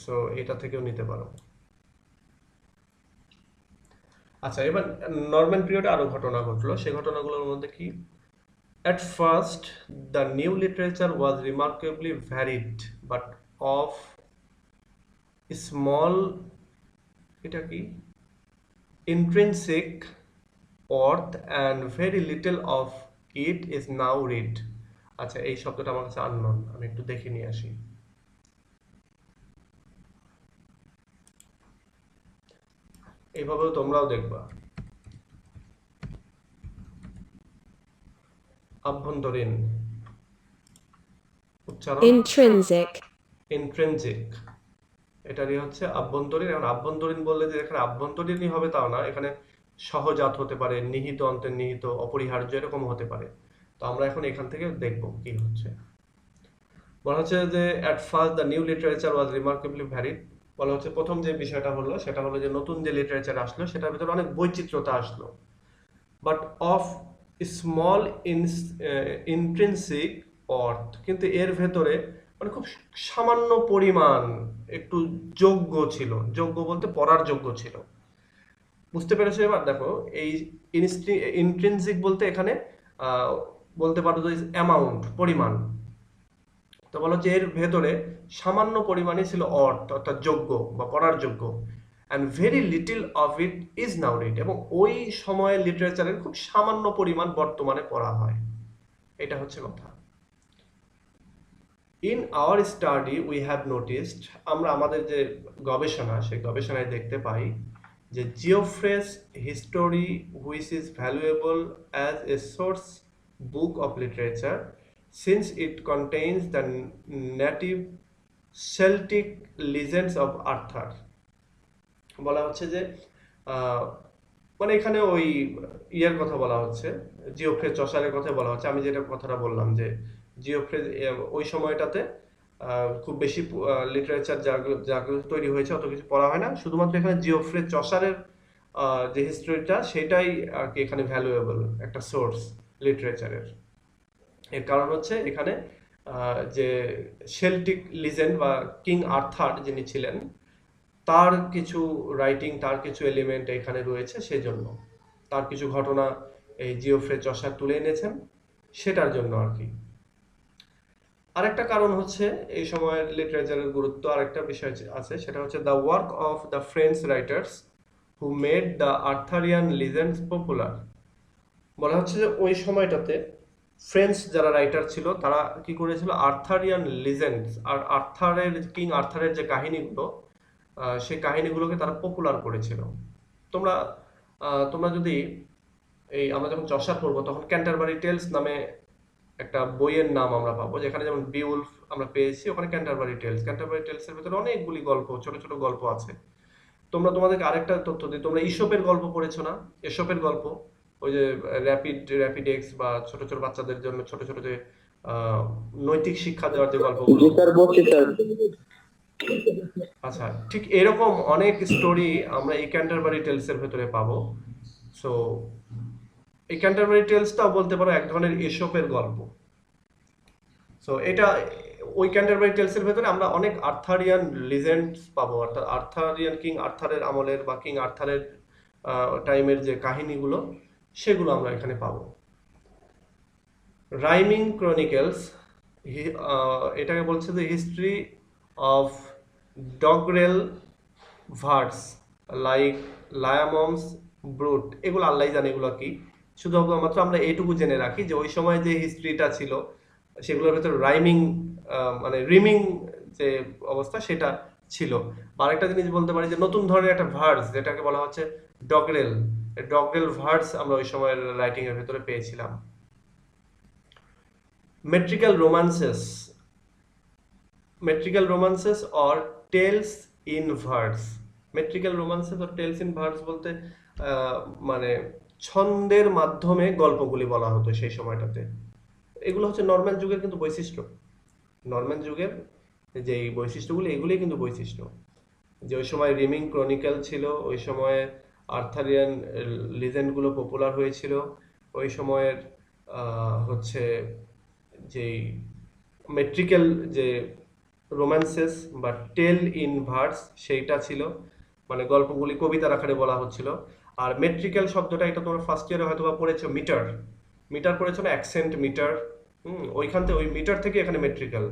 সো এটা থেকেও নিতে পারো। আচ্ছা, এবার নরম্যান পিরিয়ডে আরো ঘটনা ঘটলো। সেই ঘটনাগুলোর মধ্যে কি, at first the new literature was remarkably varied but of small, এটা কি, intrinsic worth and very little of it is now read। আচ্ছা, এই শব্দটা আমার কাছে আননোন, আমি একটু দেখে নিয়ে আসি। এইভাবেও তোমরাও দেখবা। আভ্যন্তরীণ উচ্চারণ intrinsic, ইন্ট্রিনজিক, এটারই হচ্ছে আভ্যন্তরীণ। এখন আভ্যন্তরীণ বললে যে এখানে আভ্যন্তরীণই হবে তাও না, এখানে সহজাত হতে পারে, নিহিত, অন্তর্নিহিত, অপরিহার্য, এরকম হতে পারে। তো আমরা এখন এখান থেকে দেখব কি হচ্ছে। বলা হচ্ছে যে at first the new literature was remarkably varied. বলা হচ্ছে প্রথম যে বিষয়টা হলো সেটা হলো যে নতুন যে লিটারেচার আসলো সেটার ভিতরে অনেক বৈচিত্র্যতা আসলো, বাট অফ স্মল ইন্ট্রিনসিক অর্থ, কিন্তু এর ভেতরে মানে খুব সামান্য পরিমাণ একটু যোগ্য ছিল। যোগ্য বলতে পড়ার যোগ্য ছিল। বুঝতে পেরেছো? এবার দেখো, এই ইন্ট্রিনসিক বলতে এখানে আহ, বলতে পারো যে অ্যামাউন্ট, পরিমাণ। তো বলো যে এর ভেতরে সামান্য পরিমাণই ছিল অর্থ, অর্থাৎ যোগ্য বা পড়ার যোগ্য। And very little of it is now read, এবং ওই সময়ের লিটারেচারের খুব সামান্য পরিমাণ বর্তমানে পড়া হয়। এটা হচ্ছে কথা। In our study we have noticed, আমরা আমাদের যে গবেষণা, সেই গবেষণায় দেখতে পাই যে Geoffrey's history which is valuable as a source book of literature since it contains the native Celtic legends of Arthur. বলা হচ্ছে যে মানে এখানে ওই ইয়ের কথা বলা হচ্ছে, জিওফ্রে চসারের কথা বলা হচ্ছে। আমি যেটা কথাটা বললাম যে জিওফ্রে ওই সময়টাতে খুব বেশি লিটারেচার যাগুলো তৈরি হয়েছে অত কিছু পড়া হয় না, শুধুমাত্র এখানে জিওফ্রে চসারের যে হিস্ট্রিটা সেটাই আর কি এখানে ভ্যালুয়েবল একটা সোর্স লিটারেচারের। এর কারণ হচ্ছে এখানে যে সেল্টিক লিজেন্ড বা কিং আর্থার যিনি ছিলেন, তার কিছু রাইটিং, তার কিছু এলিমেন্ট এখানে রয়েছে, সেজন্য তার কিছু ঘটনা এই জিওফ্রে চসার তুলে এনেছেন, সেটার জন্য আর কি। আরেকটা কারণ হচ্ছে এই সময়ের লিটারেচারের গুরুত্ব, আরেকটা বিষয় আছে, সেটা হচ্ছে the work of the French writers who made the Arthurian legends popular. বলা হচ্ছে যে ওই সময়টাতে ফ্রেঞ্চ যারা রাইটার ছিল তারা কি করেছিল, আর্থারিয়ান লিজেন্ডস আর আর্থারের, কিং আর্থারের যে কাহিনীগুলো, সেই কাহিনীগুলোকে তারা পপুলার করেছিল। তোমরা তোমরা যদি এই আমরা যখন চর্চা করবো তখন ক্যান্টারবারি টেলস নামে একটা বইয়ের নাম আমরা পাবো, যেখানে যেমন বিউলফ আমরা পেয়েছি, ওখানে ক্যান্টারবারি টেলস, ক্যান্টারবারি টেলস এর ভিতরে অনেকগুলি গল্প, ছোট ছোট গল্প আছে। তোমরা তোমাদেরকে আরেকটা তথ্য দিই, তোমরা ইসপের গল্প পড়েছো না? এসপের গল্প, ওই যে র্যাপিড এক্স বা ছোট ছোট বাচ্চাদের জন্য ছোট ছোট যে নৈতিক শিক্ষা দেওয়ার যে গল্পগুলো। জি স্যার, বলছি স্যার। আচ্ছা, ঠিক এরকম অনেক স্টোরি আমরা এই ক্যান্টারবারি টেলস এর ভেতরে পাবো। সো এই ক্যান্টারবারি টেলসটাও বলতে পারো এক ধরনের এসপের গল্প। সো এটা ওই ক্যান্টারবারি টেলস এর ভেতরে আমরা অনেক আর্থারিয়ান লিজেন্ডস পাবো, অর্থাৎ আর্থারিয়ান কিং আর্থারের আমলের বা কিং আর্থারের টাইমের যে কাহিনীগুলো, সেগুলো আমরা এখানে পাবো। রাইমিং ক্রনিকলস, এটাকে বলছে যে history of doggerel verse like Layamon's Brut, এগুলো আল্লাহ জানে এগুলো কি। শুধুমাত্র আমরা এইটুকু জেনে রাখি যে ওই সময় যে হিস্ট্রিটা ছিল সেগুলোর ভেতরে রাইমিং মানে রিমিং যে অবস্থা সেটা ছিল। আরেকটা জিনিস বলতে পারি যে নতুন ধরনের একটা ভার্স যেটাকে বলা হচ্ছে ডগরেল, ডগরেল ভার্স আমরা ওই সময়ের রাইটিং এর ভেতরে পেয়েছিলাম। Metrical romances, metrical romances or tales in verse. Metrical romances or tales in verse বলতে মানে ছন্দের মাধ্যমে গল্পগুলি বলা হতো সেই সময়টাতে। এগুলো হচ্ছে নরম্যান যুগের কিন্তু বৈশিষ্ট্য। নরম্যান যুগের যে বৈশিষ্ট্যগুলি, এগুলি কিন্তু বৈশিষ্ট্য যে ওই সময় রিমিং ক্রনিক্যাল ছিল, ওই সময়ে আর্থারিয়ান লিজেন্ডগুলো পপুলার হয়েছিল ওই সময়ের। হচ্ছে যেই মেট্রিক্যাল যে রোম্যান্সেস বা টেল ইন ভার্স সেইটা ছিল, মানে গল্পগুলি কবিতার আকারে বলা হচ্ছিল। আর মেট্রিক্যাল শব্দটা এটা তোমরা ফার্স্ট ইয়ারে হয়তো বা পড়েছো, মিটার মিটার পড়েছো না, অ্যাকসেন্ট মিটার। ওইখান থেকে ওই মিটার থেকে এখানে মেট্রিক্যাল।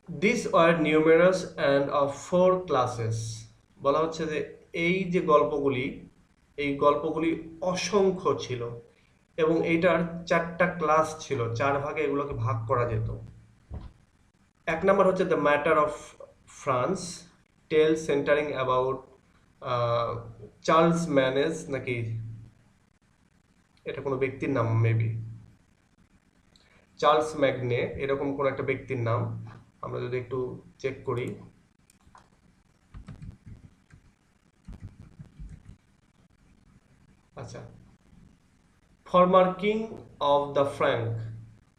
These were numerous and of four classes. বলা হচ্ছে যে এই যে গল্পগুলি, এই গল্পগুলি অসংখ্য ছিল এবং এইটার 4টা ক্লাস ছিল, 4 ভাগে এগুলোকে ভাগ করা যেত। এক নাম্বার হচ্ছে the matter of France, tale centering about চার্লস ম্যানেজ, নাকি এটা কোনো ব্যক্তির নাম, মেবি চার্লস ম্যাগনে, এরকম কোন একটা ব্যক্তির নাম। আমরা যদি একটু চেক করি, আচ্ছা, former king of the Frank,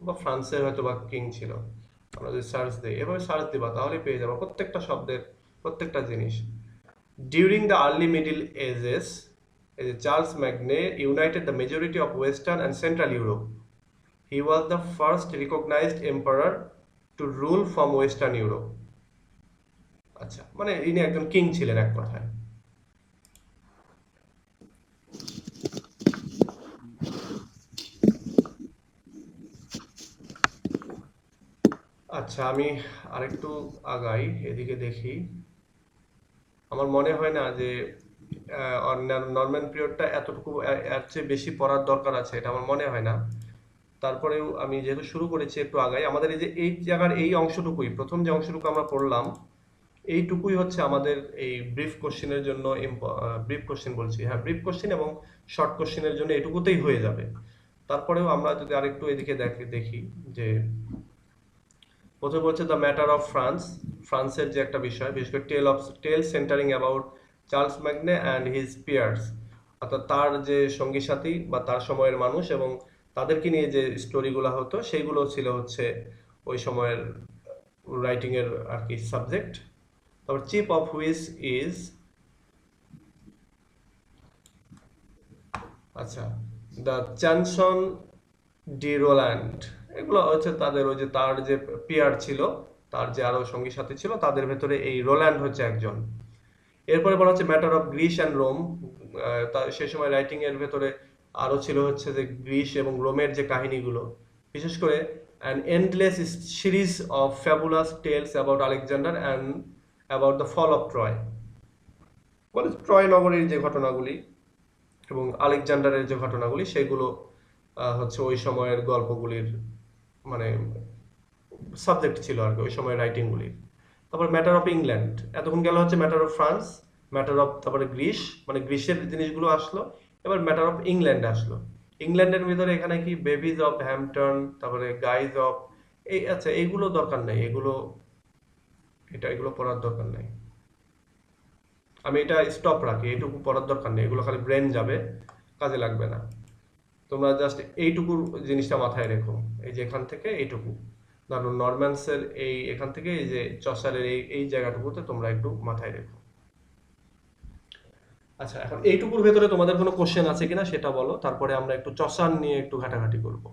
বা ফ্রান্সের হয়তো বা কিং ছিল। আমরা যদি সার্চ দিই, এভাবে সার্চ দিবা তাহলে পেয়ে যাবো প্রত্যেকটা শব্দের প্রত্যেকটা জিনিস। During the early Middle Ages, Charlemagne united the majority of western and central Europe. He was the first recognised emperor to rule from western Europe. আচ্ছা, মানে ইনি একজন কিং ছিলেন এক কথায়। আচ্ছা, আমি আরেকটু আগাই, এদিকে দেখি। আমার মনে হয় না যে নরম্যান পিরিয়ডটা এতটুকু এর চেয়ে বেশি পড়ার দরকার আছে, এটা আমার মনে হয় না। তারপরেও আমি যেহেতু শুরু করেছি একটু আগাই। আমাদের এই যে এই জায়গার এই অংশটুকুই, প্রথম যে অংশটুকু আমরা পড়লাম, এইটুকুই হচ্ছে আমাদের এই ব্রিফ কোশ্চেনের জন্য, ব্রিফ কোশ্চেন বলছি, হ্যাঁ ব্রিফ কোশ্চেন এবং শর্ট কোশ্চেনের জন্য এটুকুতেই হয়ে যাবে। তারপরেও আমরা যদি আরেকটু এদিকে দেখি যে প্রথমে বলছে দ্য ম্যাটার অফ ফ্রান্স, ফ্রান্সের যে একটা বিষয়, বিশেষ করে tale centering about Charlemagne and his peers, অর্থাৎ তার যে সঙ্গী সাথী বা তার সময়ের মানুষ এবং তাদেরকে নিয়ে যে স্টোরিগুলো হতো সেইগুলো ছিল হচ্ছে ওই সময়ের রাইটিং এর আর কি সাবজেক্ট। তারপর চিফ অফ হুইচ ইজ, আচ্ছা, দ্য চ্যানসন ডি রোল্যান্ড, এগুলো হচ্ছে তাদের ওই যে তার যে পিয়ার ছিল, তার যে আরো সঙ্গী সাথী ছিল তাদের ভেতরে এই রোল্যান্ড হচ্ছে একজন। এরপরে বলা হচ্ছে matter of Greece and Rome, সেই সময় রাইটিং এর ভেতরে আরো ছিল হচ্ছে যে গ্রিস এবং রোমের যে কাহিনীগুলো, বিশেষ করে an endless series of fabulous tales about Alexander and about the fall of Troy, বলে ট্রয় নগরীর যে ঘটনাগুলি এবং আলেকজান্ডারের যে ঘটনাগুলি সেগুলো হচ্ছে ওই সময়ের গল্পগুলির মানে সাবজেক্ট ছিল আর কি ওই সময়ের রাইটিংগুলির। তারপর ম্যাটার অফ ইংল্যান্ড, এতক্ষণ গেল হচ্ছে matter of France, matter of, তারপরে গ্রিস মানে গ্রিসের জিনিসগুলো আসলো। এবার ম্যাটার অফ ইংল্যান্ড আসলো। ইংল্যান্ডের ভিতরে এখানে কি বেবিজ অফ হ্যাম্পটন, তারপরে গাইজ অফ, এই আচ্ছা এইগুলো দরকার নেই, এগুলো এগুলো পড়ার দরকার নেই। আমি এটা স্টপ রাখি, এইটুকু পড়ার দরকার নেই, এগুলো খালি ব্রেন যাবে, কাজে লাগবে না। তোমরা জাস্ট এইটুকু জিনিসটা মাথায় রেখো, এই যে এখান থেকে এইটুকু, ধরো নরম্যান্সের এই এখান থেকে এই যে চসারের এই জায়গাটুকুতে তোমরা একটু মাথায় রেখো। আচ্ছা, এখন এইটুকুর ভেতরে তোমাদের কোনো কোশ্চেন আছে কিনা সেটা বলো, তারপরে আমরা একটু চসার নিয়ে একটু ঘাটাঘাটি করব।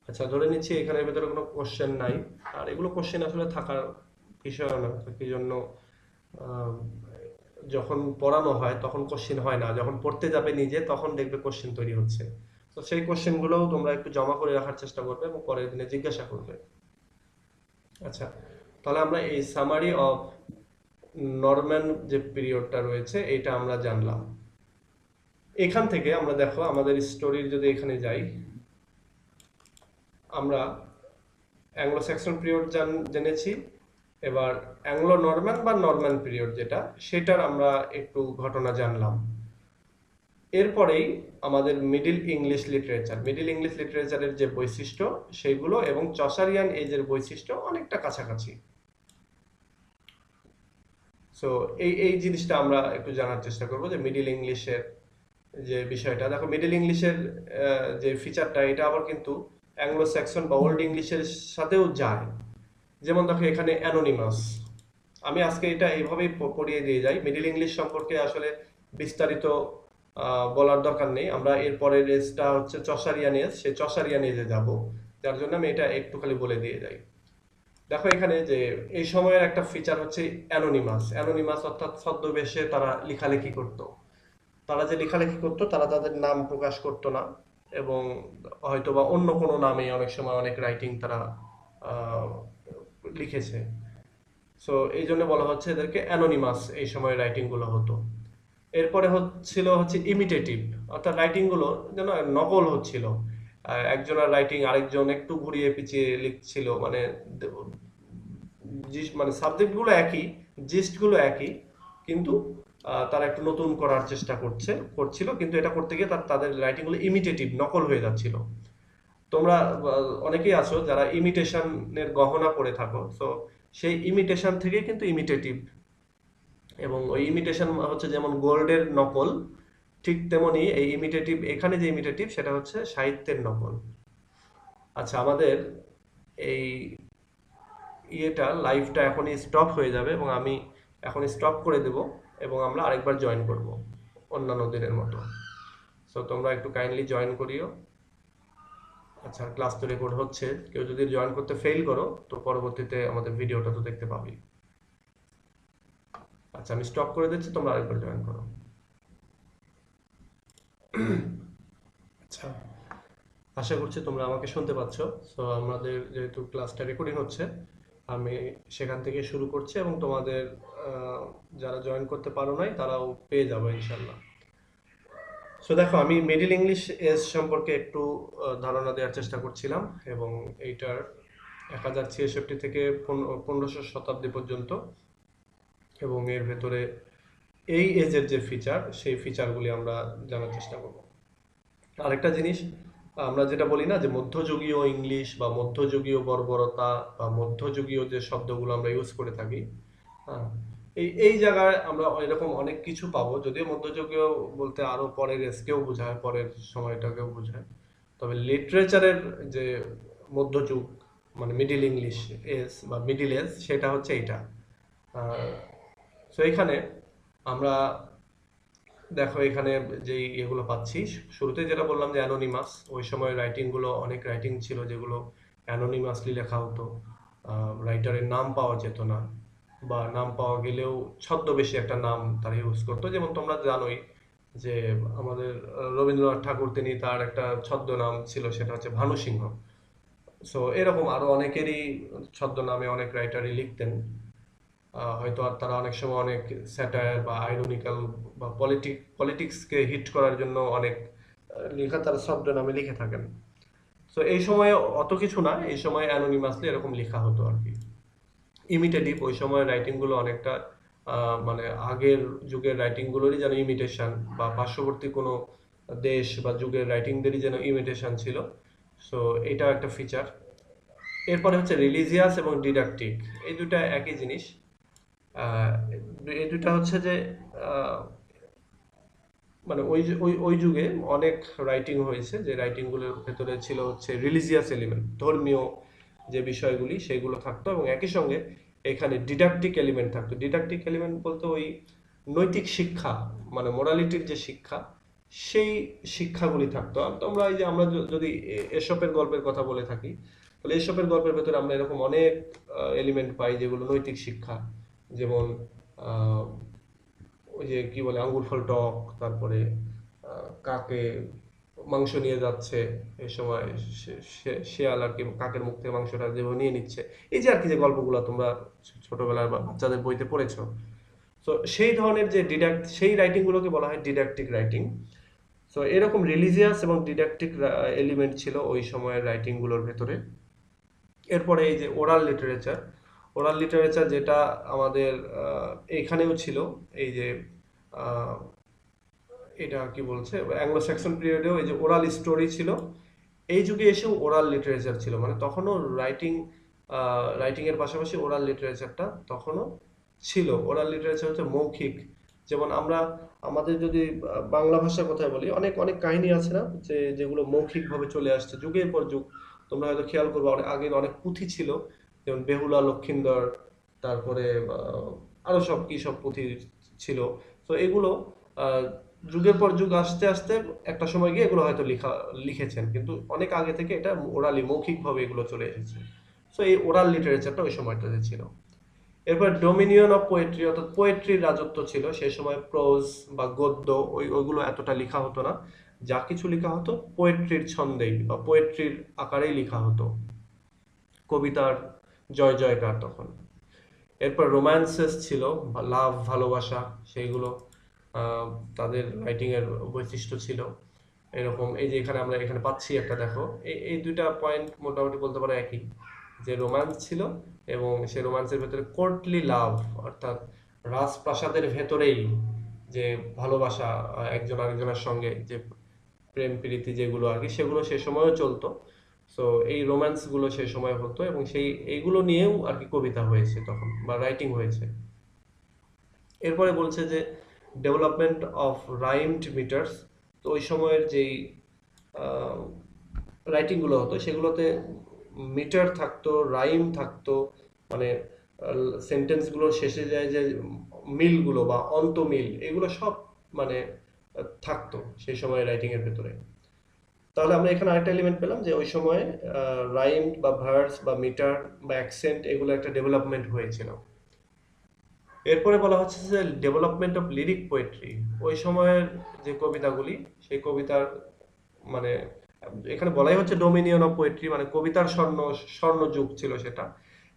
আচ্ছা, ধরে নিচ্ছি এখানের ভেতরে কোনো কোশ্চেন নাই। আর এগুলো কোশ্চেন আসলে থাকার বিষয় না, কি জন্য আহ, যখন পড়ানো হয় তখন কোশ্চেন হয় না, যখন পড়তে যাবে নিজে তখন দেখবে কোশ্চেন তৈরি হচ্ছে। তো সেই কোশ্চেনগুলোও তোমরা একটু জমা করে রাখার চেষ্টা করবে এবং পরের দিনে জিজ্ঞাসা করবে। আচ্ছা, তাহলে আমরা এই সামারি অফ নরম্যান যে পিরিয়ডটা রয়েছে এটা আমরা জানলাম। এখান থেকে আমরা দেখো আমাদের স্টোরির যদি এখানে যাই, আমরা অ্যাংলো স্যাক্সন পিরিয়ড জেনেছি। এবার অ্যাংলো নরম্যান বা নরম্যান পিরিয়ড যেটা, সেটার আমরা একটু ঘটনা জানলাম। এরপরেই আমাদের মিডল ইংলিশ লিটারেচারের যে বৈশিষ্ট্য সেগুলো এবং চসারিয়ান এজের বৈশিষ্ট্য অনেকটা কাছাকাছি। সো এই জিনিসটা আমরা একটু জানার চেষ্টা করব যে মিডল ইংলিশের যে বিষয়টা। দেখো মিডল ইংলিশের যে ফিচারটা, এটা আবার কিন্তু অ্যাংলো স্যাক্সন বা ওল্ড ইংলিশের সাথেও যায়। যেমন দেখো এখানে অ্যানোনিমাস, আমি আজকে এটা এইভাবেই পড়িয়ে দিয়ে যাই। মিডল ইংলিশ সম্পর্কে আসলে বিস্তারিত বলার দরকার নেই। আমরা এরপরের এজটা হচ্ছে চসারিয়ান এজ, সেই চসারিয়ান এজে যাব, যার জন্য আমি এটা একটু খালি বলে দিয়ে যাই। দেখো এখানে যে এই সময়ের একটা ফিচার হচ্ছে অ্যানোনিমাস। অ্যানোনিমাস অর্থাৎ ছদ্মবেশে তারা লেখালেখি করতো। তারা যে লেখালেখি করতো, তারা তাদের নাম প্রকাশ করতো না, এবং হয়তো বা অন্য কোনো নামে অনেক সময় অনেক রাইটিং তারা আহ, লিখেছে। সো এই জন্য বলা হচ্ছে এদেরকে অ্যানোনিমাস এই সময় রাইটিং গুলো হতো। এরপরে হচ্ছে ইমিটেটিভ, অর্থাৎ রাইটিং গুলো যেন নকল হচ্ছিল। একজনের রাইটিং আরেকজন একটু ঘুরিয়ে পিছিয়ে লিখছিল, মানে মানে সাবজেক্ট গুলো একই, জিস্ট গুলো একই, কিন্তু তারা একটু নতুন করার চেষ্টা করছিল, কিন্তু এটা করতে গিয়ে তাদের রাইটিং গুলো ইমিটেটিভ, নকল হয়ে যাচ্ছিল। তোমরা অনেকেই আছো যারা ইমিটেশনের গহনা পড়ে থাকো, সো সেই ইমিটেশন থেকে কিন্তু ইমিটেটিভ, এবং ওই ইমিটেশন হচ্ছে যেমন গোল্ডের নকল, ঠিক তেমনি এই ইমিটেটিভ, এখানে যে ইমিটেটিভ সেটা হচ্ছে সাহিত্যের নকল। আচ্ছা, আমাদের এই ইয়েটা লাইভটা এখনই স্টপ হয়ে যাবে, এবং আমি এখন স্টপ করে দেব, এবং আমরা আরেকবার জয়েন করব অন্যান্য দিনের মতো। সো তোমরা একটু কাইন্ডলি জয়েন করিও। আচ্ছা, ক্লাস তো রেকর্ড হচ্ছে, কেউ যদি জয়েন করতে ফেল করো তো পরবর্তীতে আমাদের ভিডিওটা তো দেখতে পাবি। আচ্ছা, আমি স্টপ করে দিচ্ছি, তোমরা আরেকবার জয়েন করো। আচ্ছা, আশা করছি তোমরা আমাকে শুনতে পাচ্ছ। সো আমাদের যেহেতু ক্লাসটা রেকর্ডিং হচ্ছে, আমি সেখান থেকে শুরু করছি, এবং তোমাদের যারা জয়েন করতে পারো নাই তারাও পেয়ে যাবে ইনশাল্লাহ। সো দেখো, আমি মিডল ইংলিশ এজ সম্পর্কে একটু ধারণা দেওয়ার চেষ্টা করছিলাম, এবং এইটার 1066 থেকে 1500 শতাব্দী পর্যন্ত, এবং এর ভেতরে এই এজের যে ফিচার, সেই ফিচারগুলি আমরা জানার চেষ্টা করব। আরেকটা জিনিস, আমরা যেটা বলি না যে মধ্যযুগীয় ইংলিশ বা মধ্যযুগীয় বর্বরতা বা মধ্যযুগীয় যে শব্দগুলো আমরা ইউজ করে থাকি, হ্যাঁ, এই জায়গায় আমরা এরকম অনেক কিছু পাবো। যদিও মধ্যযুগীয় বলতে আরো পরের এজকেও বোঝায়, পরের সময়টাকেও বোঝায়, তবে লিটারেচারের যে মধ্যযুগ, মানে মিডিল ইংলিশ এজ বা মিডিল এজ, সেটা হচ্ছে এইটা। সো এখানে আমরা দেখো, এখানে যে এগুলো পাচ্ছি, শুরুতে যেটা বললাম যে অ্যানোনিমাস, ওই সময় রাইটিং গুলো, অনেক রাইটিং ছিল যেগুলো অ্যানোনিমাসলি লেখা হতো। রাইটারের নাম পাওয়া যেত না, বা নাম পাওয়া গেলেও ছদ্মবেশী একটা নাম তারা ইউজ করতো। যেমন তোমরা জানোই যে আমাদের রবীন্দ্রনাথ ঠাকুর, তিনি তার একটা ছদ্মনাম ছিল, সেটা হচ্ছে ভানু সিংহ। সো এরকম আরো অনেকেরই ছদ্মনামে অনেক রাইটারই লিখতেন। হয়তো আর তারা অনেক সময় অনেক স্যাটায়ার বা আইরনিক্যাল বা পলিটিক্সকে হিট করার জন্য অনেক লেখা তারা শব্দ নামে লিখে থাকেন। সো এই সময় অত কিছু না, এই সময় অ্যানোনিমাসলি এরকম লেখা হতো আর কি। ইমিটেটিভ, ওই সময় রাইটিং গুলো অনেকটা মানে আগের যুগের রাইটিং গুলোরই যেন ইমিটেশন, বা পার্শ্ববর্তী কোনো দেশ বা যুগের রাইটিংদেরই যেন ইমিটেশন ছিল। সো এটা একটা ফিচার। এরপরে হচ্ছে রিলিজিয়াস এবং ডিডাকটিক, এই দুটা একই জিনিস। আহ, এই দুটা হচ্ছে যে মানে ওই যুগে অনেক রাইটিং হয়েছে, যে রাইটিং গুলোর ভেতরে ছিল হচ্ছে রিলিজিয়াস এলিমেন্ট, ধর্মীয় যে বিষয়গুলি সেগুলো থাকতো, এবং একই সঙ্গে এখানে ডিডাকটিক এলিমেন্ট থাকতো। ডিডাকটিক এলিমেন্ট বলতে ওই নৈতিক শিক্ষা, মানে মোরালিটির যে শিক্ষা, সেই শিক্ষাগুলি থাকতো। আর তোমরা এই যে আমরা যদি এসবের গল্পের কথা বলে থাকি, তাহলে এসবের গল্পের ভেতরে আমরা এরকম অনেক এলিমেন্ট পাই যেগুলো নৈতিক শিক্ষা। যেমন ওই যে কি বলে, আঙ্গুর ফল টক, তারপরে কাকে মাংস নিয়ে যাচ্ছে, এই সময় শেয়াল আর কি কাকের মুখ থেকে মাংসটা যেভাবে নিয়ে নিচ্ছে, এই যে আর কি যে গল্পগুলো তোমরা ছোটবেলার বা বাচ্চাদের বইতে পড়েছো। তো সেই ধরনের যে সেই রাইটিং গুলোকে বলা হয় ডিডাকটিক রাইটিং। সো এরকম রিলিজিয়াস এবং ডিডাকটিক এলিমেন্ট ছিল ওই সময়ের রাইটিং গুলোর ভেতরে। এরপরে এই যে ওরাল লিটারেচার, ওরাল লিটারেচার যেটা আমাদের এখানেও ছিল, এই যে এটা কি বলছে, অ্যাংলো স্যাক্সন পিরিয়ডেও এই যে ওরাল স্টোরি ছিল, এই যুগে এসেও ওরাল লিটারেচার ছিল, মানে তখনও রাইটিং এর পাশাপাশি ওরাল লিটারেচারটা তখনও ছিল। ওরাল লিটারেচার হচ্ছে মৌখিক, যেমন আমরা আমাদের যদি বাংলা ভাষার কথাই বলি, অনেক অনেক কাহিনী আছে না, যে যেগুলো মৌখিক ভাবে চলে আসছে যুগের পর যুগ। তোমরা হয়তো খেয়াল করবে অনেক আগের অনেক পুঁথি ছিল, যেমন বেহুলা লক্ষিন্দর, তারপরে আরো সব কি সব পুঁথি ছিল। তো এগুলো আহ, যুগের পর যুগ আসতে আসতে একটা সময় গিয়ে এগুলো হয়তো লিখেছেন, কিন্তু অনেক আগে থেকে এটা ওরালি মৌখিক ভাবে এগুলো চলে এসেছে। তো এই ওরাল লিটারেচারটা ওই সময়টাতে ছিল। এরপর ডোমিনিয়ন অফ পোয়েট্রি, অর্থাৎ পোয়েট্রির রাজত্ব ছিল সেই সময়। প্রোজ বা গদ্য ওইগুলো এতটা লেখা হতো না, যা কিছু লেখা হতো পোয়েট্রির ছন্দেই বা পোয়েট্রির আকারেই লেখা হতো, কবিতার জয় জয়কার তখন। এরপর রোম্যান্সেস ছিল, লাভ ভালোবাসা, সেইগুলো আহ, তাদের রাইটিং এর বৈশিষ্ট্য ছিল এরকম। এই যে এখানে আমরা এখানে পাচ্ছি একটা, দেখো এই এই দুইটা পয়েন্ট মোটামুটি বলতে পারো একই, যে রোম্যান্স ছিল এবং সেই রোম্যান্সের ভেতরে কোর্টলি লাভ, অর্থাৎ রাজপ্রাসাদের ভেতরেই যে ভালোবাসা, একজন আরেকজনের সঙ্গে যে প্রেম প্রীতি যেগুলো আর কি, সেগুলো সে সময়ও চলতো। সো এই রোম্যান্স গুলো সেই সময় হতো এবং সেই এইগুলো নিয়েও আর কি কবিতা হয়েছে তখন বা রাইটিং হয়েছে। এরপরে বলছে যে ডেভেলপমেন্ট অফ রাইমড মিটার্স। তো ওই সময়ের যেই রাইটিং গুলো হতো সেগুলোতে মিটার থাকতো, রাইম থাকতো, মানে সেন্টেন্স গুলোর শেষে যায় যে মিলগুলো বা অন্তমিল, এগুলো সব মানে থাকতো সেই সময় রাইটিং এর ভেতরে। তাহলে আমরা এখানে আরেকটা এলিমেন্ট পেলাম যে ওই সময় রাইম বা ভার্স বা মিটার বা অ্যাকসেন্ট এগুলো একটা ডেভেলপমেন্ট হয়েছিল। এরপরে বলা হচ্ছে যে ডেভেলপমেন্ট অফ লিরিক পোয়েট্রি। ওই সময়ের যে কবিতাগুলি, সেই কবিতার মানে এখানে বলাই হচ্ছে ডোমিনিয়ন অফ পোয়েট্রি, মানে কবিতার স্বর্ণ যুগ ছিল সেটা।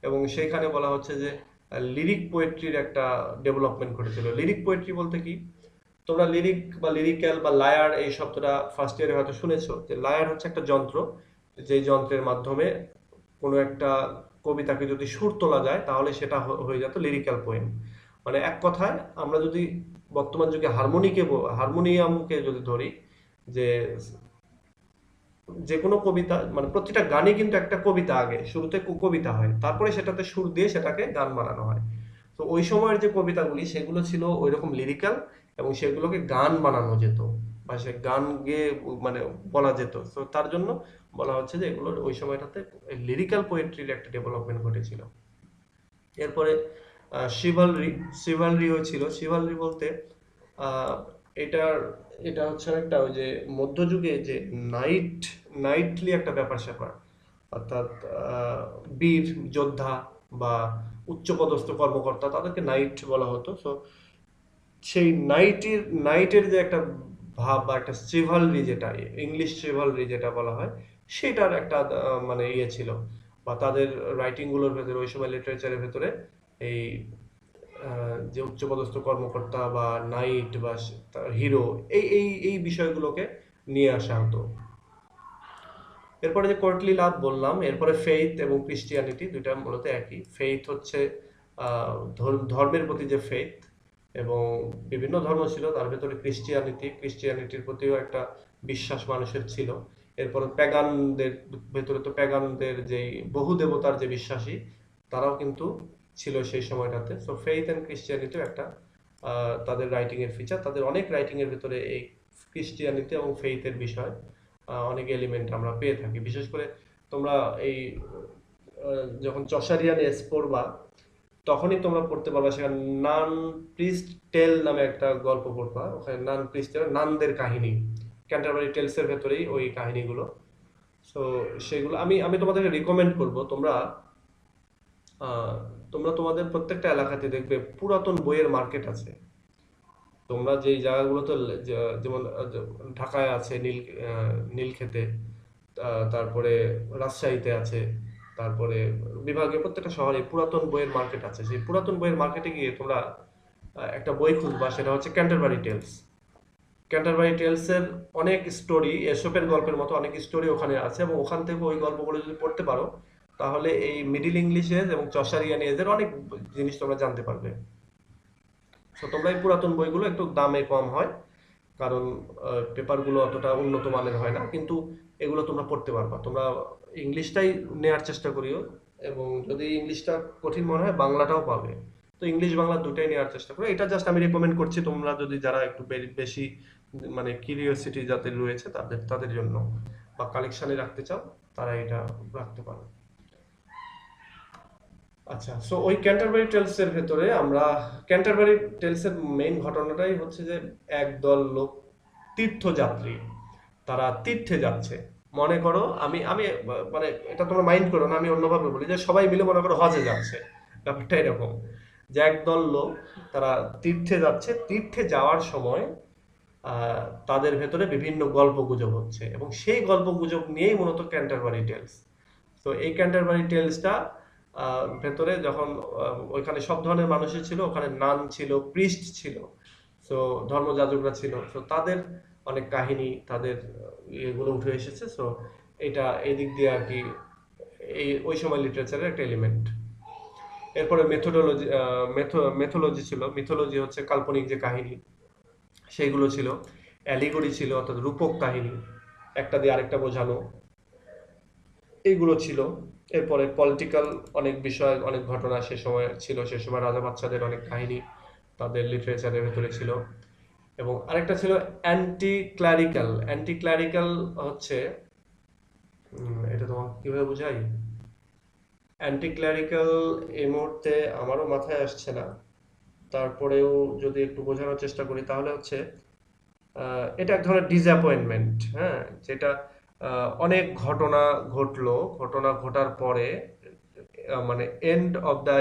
এবং সেইখানে বলা হচ্ছে যে লিরিক পোয়েট্রির একটা ডেভেলপমেন্ট ঘটেছিল। লিরিক পোয়েট্রি বলতে কি, তোমরা লিরিক বা লিরিক্যাল বা লায়ার এই শব্দটা ফার্স্ট ইয়ারে হয়তো শুনেছো, যে লায়ার হচ্ছে একটা যন্ত্র, যে যন্ত্রের মাধ্যমে কোনো একটা কবিতাকে যদি সুর তোলা যায় তাহলে সেটা হয়ে যেত লিরিক্যাল পোয়েম। মানে এক কথায় আমরা যদি বর্তমান যুগে হারমোনিয়ামকে যদি ধরি, যে যে কোনো কবিতা মানে প্রতিটা গানে কিন্তু একটা কবিতা, আগে শুরুতে কবিতা হয়, তারপরে সেটাতে সুর দিয়ে সেটাকে গান বানানো হয়। তো ওই সময়ের যে কবিতাগুলি সেগুলো ছিল ওইরকম লিরিক্যাল, এবং সেগুলোকে গান বানানো যেত বা সে গান গেয়ে মানে বলা যেত। তো তার জন্য বলা হচ্ছে যে এগুলোর ওই সময়টাতে লিরিক্যাল পোয়েট্রির একটা ডেভেলপমেন্ট ঘটেছিল। এরপরে শিভালরি, শিভালরি হয়েছিল। শিভালরি বলতে আহ, এটার এটা হচ্ছে একটা ওই যে মধ্যযুগে যে নাইট নাইটলি একটা ব্যাপার স্যাপার, অর্থাৎ বীর যোদ্ধা বা উচ্চপদস্থ কর্মকর্তা তাদেরকে নাইট বলা হতো। সো সেই নাইটের যে একটা ভাব বা একটা চিভালরি, যেটা ইংলিশ চিভালরি যেটা বলা হয়, সেটার একটা মানে ইয়ে ছিল, বা তাদের রাইটিং গুলোর ভেতরে ওই সময় লিটারেচারের ভেতরে এই যে উচ্চপদস্থ কর্মকর্তা বা নাইট বা হিরো, এই বিষয়গুলোকে নিয়ে আসা হতো। এরপরে যে কোর্টলি লাভ বললাম, এরপরে ফেইথ এবং ক্রিশ্চিয়ানিটি, দুইটা মূলত একই। ফেইথ হচ্ছে ধর্মের প্রতি যে ফেইথ, এবং বিভিন্ন ধর্ম ছিল তার ভেতরে ক্রিশ্চিয়ানিটির প্রতিও একটা বিশ্বাস মানুষের ছিল। এরপরে প্যাগানদের ভেতরে তো প্যাগানদের যেই বহু দেবতার যে বিশ্বাসী, তারাও কিন্তু ছিল সেই সময়টাতে। সো ফেইথ এন্ড ক্রিশ্চিয়ানিটিও একটা তাদের রাইটিং এর ফিচার। তাদের অনেক রাইটিং এর ভেতরে এই ক্রিশ্চিয়ানিটি এবং ফেইথের বিষয় অনেক এলিমেন্ট আমরা পেয়ে থাকি। বিশেষ করে তোমরা এই যখন চসারিয়ান এস পড়বা তখনই তোমরা পড়তে পারবা, সেখানে নান প্রিস্ট টেল নামে একটা গল্প পড়বা। ওখানে নান প্রিস্টের নানদের কাহিনী, ক্যান্টারবারি টেলস এর ভেতরেই ওই কাহিনীগুলো। সো সেগুলো আমি আমি তোমাদেরকে রিকমেন্ড করব, তোমরা আহ, তোমরা তোমাদের প্রত্যেকটা এলাকাতে দেখবে পুরাতন বইয়ের মার্কেট আছে। তোমরা যেই জায়গাগুলোতে যেমন ঢাকায় আছে নীলক্ষেতে, তারপরে রাজশাহীতে আছে, তারপরে বিভাগে প্রত্যেকটা শহরে পুরাতন বইয়ের মার্কেট আছে। সেই পুরাতন বইয়ের মার্কেটে গিয়ে তোমরা একটা বই খুঁজবা, সেটা হচ্ছে ক্যান্টারবারি টেলস। ক্যান্টারবারি টেলস এর অনেক স্টোরি, এসবের গল্পের মতো অনেক স্টোরি ওখানে আছে, এবং ওখান থেকে ওই গল্পগুলো যদি পড়তে পারো তাহলে এই মিডিল ইংলিশ এজ এবং চসারিয়ান এজের অনেক জিনিস তোমরা জানতে পারবে। তো তোমরা এই পুরাতন বইগুলো একটু দামে কম হয়, কারণ পেপারগুলো অতটা উন্নত মানের হয় না, কিন্তু এগুলো তোমরা পড়তে পারবা। তোমরা ইংলিশটাই নেওয়ার চেষ্টা করিও, এবং যদি ইংলিশটা কঠিন মনে হয় বাংলাটাও পাবে। তো তো ইংলিশ বাংলা দুটাই নেওয়ার চেষ্টা করো। এটা জাস্ট আমি রেকমেন্ড করছি, তোমরা যদি যারা একটু বেশি মানে কিউরিওসিটি যাদের রয়েছে তাদের তাদের জন্য, বা কালেকশনে রাখতে চাও তারা এটা রাখতে পারো। আচ্ছা, সো ওই ক্যান্টারবারি টেলস এর ভেতরে আমরা, ক্যান্টারবারি টেলস এর মেইন ঘটনাটাই হচ্ছে যে একদল লোক তীর্থযাত্রী, তারা তীর্থে যাচ্ছে। মনে করো আমি আমি মানে এটা তোমরা মাইন্ড করো না, আমি অন্যভাবে বলি যে সবাই মিলে মনে করো হজে যাচ্ছে, ব্যাপারটা এরকম যে একদল লোক তারা তীর্থে যাচ্ছে, তীর্থে যাওয়ার সময় তাদের ভেতরে বিভিন্ন গল্প গুজব হচ্ছে, এবং সেই গল্প গুজব নিয়েই মূলত ক্যান্টারবারি টেলস। তো এই ক্যান্টারবারি টেলসটা ভেতরে যখন ওইখানে সব ধরনের মানুষই ছিল, ওখানে নান ছিল, প্রিস্ট ছিল, তো ধর্মযাজকরা ছিল, তো তাদের অনেক কাহিনী, তাদের ইয়েগুলো উঠে এসেছে। সো এটা এই দিক দিয়ে আর কি এই ওই সময় লিটারেচারের একটা এলিমেন্ট। এরপরে মেথোডোলজি, মেথোলজি ছিল, মিথোলজি হচ্ছে কাল্পনিক যে কাহিনী সেইগুলো ছিল, অ্যালিগরি ছিল অর্থাৎ রূপক কাহিনী, একটা দিয়ে আরেকটা বোঝানো, এইগুলো ছিল। এরপরে পলিটিক্যাল অনেক বিষয়, অনেক ঘটনা সে সময় ছিল, সে সময় রাজা বাচ্চাদের অনেক কাহিনী তাদের লিটারেচারের ভেতরে ছিল। এবং আরেকটা ছিল অ্যান্টি ক্লারিক্যাল। অ্যান্টি ক্লারিক্যাল হচ্ছে এটা তোমাকে কিভাবে বুঝাই, অ্যান্টি ক্লারিক্যাল এই মুহূর্তে আমারও মাথায় আসছে না, তারপরেও যদি একটু বোঝানোর চেষ্টা করি তাহলে হচ্ছে এটা এক ধরনের ডিসঅ্যাপয়েন্টমেন্ট, হ্যাঁ, যেটা অনেক ঘটনা ঘটলো, ঘটনা ঘটার পরে মানে এন্ড অফ দ্য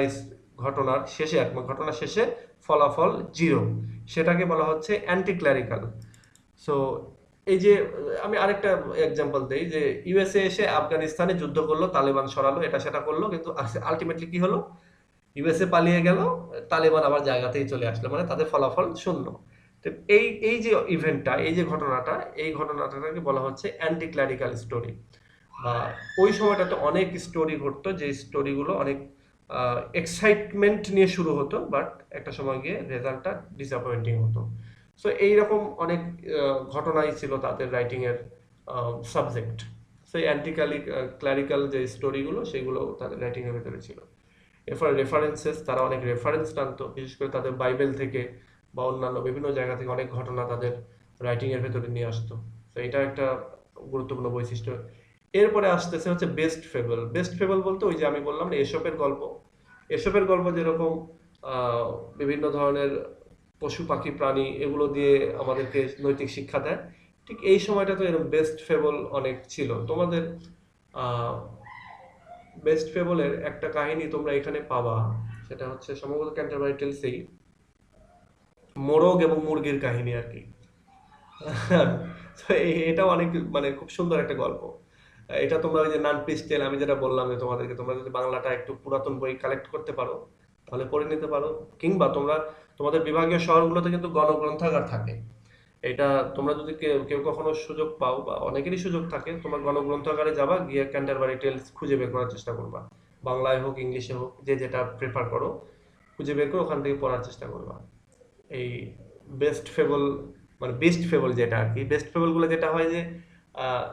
ঘটনার শেষে, এক ঘটনা শেষে ফলাফল জিরো, সেটাকে বলা হচ্ছে অ্যান্টি ক্লারিক্যাল। সো এই যে আমি আরেকটা এক্সাম্পল দেই, যে ইউএসএ এসে আফগানিস্তানে যুদ্ধ করলো, তালেবান সরালো, এটা সেটা করলো, কিন্তু আলটিমেটলি কি হলো, ইউএসএ পালিয়ে গেল, তালেবান আবার জায়গাতেই চলে আসলো, মানে তাদের ফলাফল শূন্য। তো এই এই যে ইভেন্টটা, এই যে ঘটনাটা, এই ঘটনাটাকে বলা হচ্ছে অ্যান্টি ক্লারিক্যাল স্টোরি। বা ওই সময়টাতে অনেক স্টোরি ঘটতো, যে স্টোরিগুলো অনেক এক্সাইটমেন্ট নিয়ে শুরু হতো, বাট একটা সময় গিয়ে রেজাল্টটা ডিসঅ্যাপয়েন্টিং হতো। সো এইরকম অনেক ঘটনাই ছিল তাদের রাইটিং এর সাবজেক্ট। সেই অ্যান্টি ক্লারিক্যাল যে স্টোরিগুলো সেগুলো তাদের রাইটিং এর ভেতরে ছিল। এরপরে রেফারেন্সেস, তারা অনেক রেফারেন্স টানতো, বিশেষ করে তাদের বাইবেল থেকে বা অন্যান্য বিভিন্ন জায়গা থেকে অনেক ঘটনা তাদের রাইটিং এর ভেতরে নিয়ে আসতো। তো এটা একটা গুরুত্বপূর্ণ বৈশিষ্ট্য। এরপরে আসতেছে হচ্ছে বেস্ট ফেবল। বেস্ট ফেবল বলতে ওই যে আমি বললাম না, এসবের গল্প, এসবের গল্প যেরকম বিভিন্ন ধরনের পশু পাখি প্রাণী এগুলো দিয়ে আমাদেরকে নৈতিক শিক্ষা দেয়, ঠিক এই সময়টা তো এরকম বেস্ট ফেবল অনেক ছিল। তোমাদের বেস্ট ফেবলের একটা কাহিনী তোমরা এখানে পাবা, সেটা হচ্ছে সম্ভবত ক্যান্টারবারি টেলসেই, মোরগ এবং মুরগির কাহিনী আর কি। তো এটাও অনেক মানে খুব সুন্দর একটা গল্প। এটা তোমরা ওই যে নান পিস্টেল আমি যেটা বললাম যে তোমাদেরকে, তোমরা যদি বাংলাটা একটু পুরাতন বই কালেক্ট করতে পারো তাহলে পড়ে নিতে পারো, কিংবা তোমরা তোমাদের বিভাগীয় শহরগুলোতে কিন্তু গণগ্রন্থাগার থাকে। এটা তোমরা যদি কেউ কেউ কখনো সুযোগ পাও, বা অনেকেরই সুযোগ থাকে, তোমার গণগ্রন্থাগারে যাবা, গিয়ে ক্যান্টারবারি টেলস খুঁজে বের করার চেষ্টা করবা, বাংলায় হোক ইংলিশে হোক, যে যেটা প্রেফার করো, খুঁজে বের করে ওখান থেকে পড়ার চেষ্টা করবা। এই বেস্ট ফেবল মানে বেস্ট ফেবল যেটা আর কি, বেস্ট ফেবল গুলো যেটা হয় যে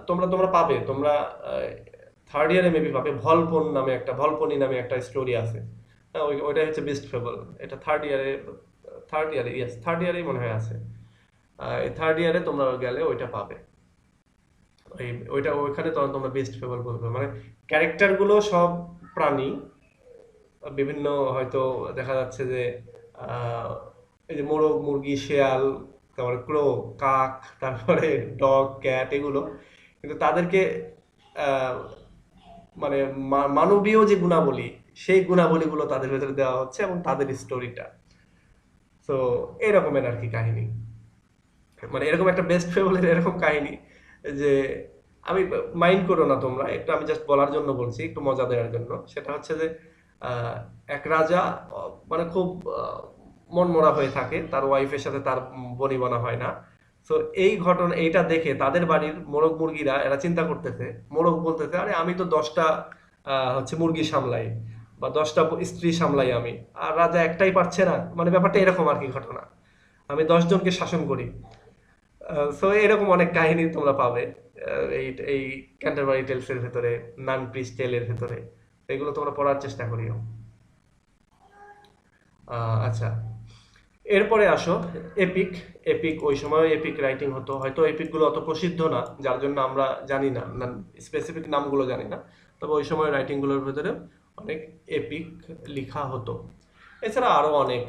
তোমরা তোমরা পাবে, তোমরা থার্ড ইয়ারে মেবি পাবে, ভলপন নামে একটা, ভলপনি নামে একটা স্টোরি আছে, হ্যাঁ, ওইটা হচ্ছে বেস্ট ফেবল। এটা থার্ড ইয়ারে ইয়েস থার্ড ইয়ারেই মনে হয় আছে। এই থার্ড ইয়ারে তোমরা গেলে ওইটা পাবে, ওইটা ওইখানে তখন তোমরা বেস্ট ফেবল বলবে, মানে ক্যারেক্টার গুলো সব প্রাণী, বিভিন্ন হয়তো দেখা যাচ্ছে যে আহ, এই যে মোরগ মুরগি শেয়াল, তারপরে ক্রো কাক, তারপরে ডগ ক্যাট, এগুলো কিন্তু তাদেরকে আহ, মানে মানবীয় যে গুণাবলী, সেই গুণাবলীগুলো তাদের ভেতরে দেওয়া হচ্ছে, এবং তাদের স্টোরিটা। তো এরকমের আর কি কাহিনী, মানে এরকম একটা বেস্ট ফেবলের এরকম কাহিনী যে, আমি মাইন্ড করো না তোমরা, একটু আমি জাস্ট বলার জন্য বলছি, একটু মজা দেওয়ার জন্য। সেটা হচ্ছে যে এক রাজা মানে খুব মনমরা হয়ে থাকে, তার ওয়াইফের সাথে তার বনিবনা হয় না। তো এই ঘটনা, এইটা দেখে তাদের বাড়ির মোরগ মুরগিরা এরা চিন্তা করতেছে, মোরগ বলতেছে, আরে আমি তো 10টা হচ্ছে মুরগি সামলাই, বা 10টা স্ত্রী সামলাই আমি, আর রাজা একটাই পারছে না, মানে ব্যাপারটা এরকম আর কি ঘটনা, আমি 10 জনকে শাসন করি। সো এরকম অনেক কাহিনী তোমরা পাবে এই এই ক্যান্টারবারি টেলস এর ভেতরে, নান প্রিস্ট টেল এর ভেতরে। এগুলো তোমরা পড়ার চেষ্টা করিও। আচ্ছা, এরপরে আসো এপিক। এপিক ওই সময় এপিক রাইটিং হতো, হয়তো এপিকগুলো অত প্রসিদ্ধ না যার জন্য আমরা জানি না, স্পেসিফিক নামগুলো জানি না, তবে ওই সময় রাইটিংগুলোর ভেতরে অনেক এপিক লেখা হতো। এছাড়া আরো অনেক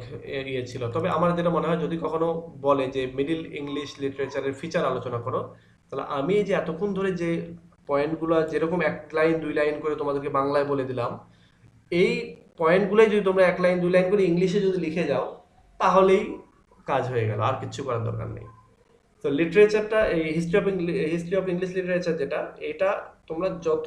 ইয়ে ছিল, তবে আমার যেটা মনে হয় যদি কখনো বলে যে মিডিল ইংলিশ লিটারেচারের ফিচার আলোচনা করো, তাহলে আমি এই যে এতক্ষণ ধরে যে পয়েন্টগুলো যেরকম এক লাইন দুই লাইন করে তোমাদেরকে বাংলায় বলে দিলাম, এই পয়েন্টগুলোই যদি তোমরা এক লাইন দুই লাইন করে ইংলিশে যদি লিখে যাও, তাহলেই কাজ হয়ে গেল, আর কিচ্ছু করার দরকার নেই। তো লিটারেচারটা, এই হিস্ট্রি অফ ইংলিশ লিটারেচার যেটা, এটা তোমরা যত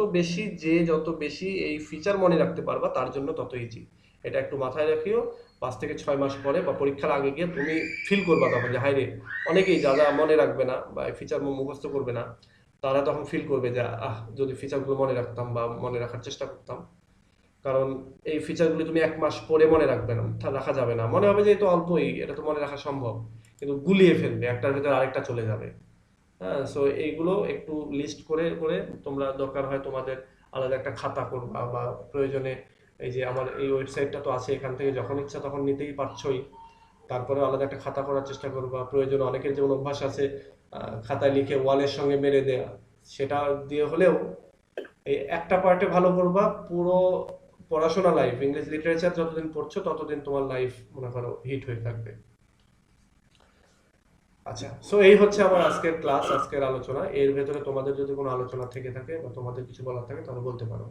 বেশি এই ফিচার মনে রাখতে পারবা তার জন্য তত ইজি। এটা একটু মাথায় রাখিও, 5 থেকে 6 মাস পরে বা পরীক্ষার আগে গিয়ে তুমি ফিল করবা তখন যে হাই রে, অনেকেই যা যা মনে রাখবে না বা ফিচার মুখস্থ করবে না, তারা তখন ফিল করবে যে যদি ফিচারগুলো মনে রাখতাম বা মনে রাখার চেষ্টা করতাম। কারণ এই ফিচারগুলো তুমি 1 মাস পরে মনে রাখবে না, রাখা যাবে না, মনে হবে যে এটা অল্পই, এটা তো মনে রাখা সম্ভব, কিন্তু গুলিয়ে ফেলবে, একটার ভিতরে আরেকটা চলে যাবে। হ্যাঁ, সো এইগুলো একটু লিস্ট করে করে তোমরা দরকার হয় তোমাদের আলাদা একটা খাতা করবা, বা প্রয়োজনে এই যে আমার এই ওয়েবসাইটটা তো আছে, এখান থেকে যখন ইচ্ছা তখন নিতেই পারছোই, তারপরে আলাদা একটা খাতা করার চেষ্টা করবা। প্রয়োজনে অনেকের যেমন অভ্যাস আছে খাতায় লিখে ওয়ালের সঙ্গে মেরে দেয়া, সেটা দিয়ে হলেও এই একটা পার্টে ভালো করবা। পুরো পড়াশোনা লাইফ ইংলিশ লিটারেচার যতদিন পড়ছো ততদিন তোমার লাইফ মনে করো হিট হয়ে থাকবে। আচ্ছা, সো এই হচ্ছে আমার আজকের ক্লাস, আজকের আলোচনা। এর ভেতরে তোমাদের যদি কোনো আলোচনা থেকে থাকে বা তোমাদের কিছু বলার থাকে তাহলে বলতে পারো।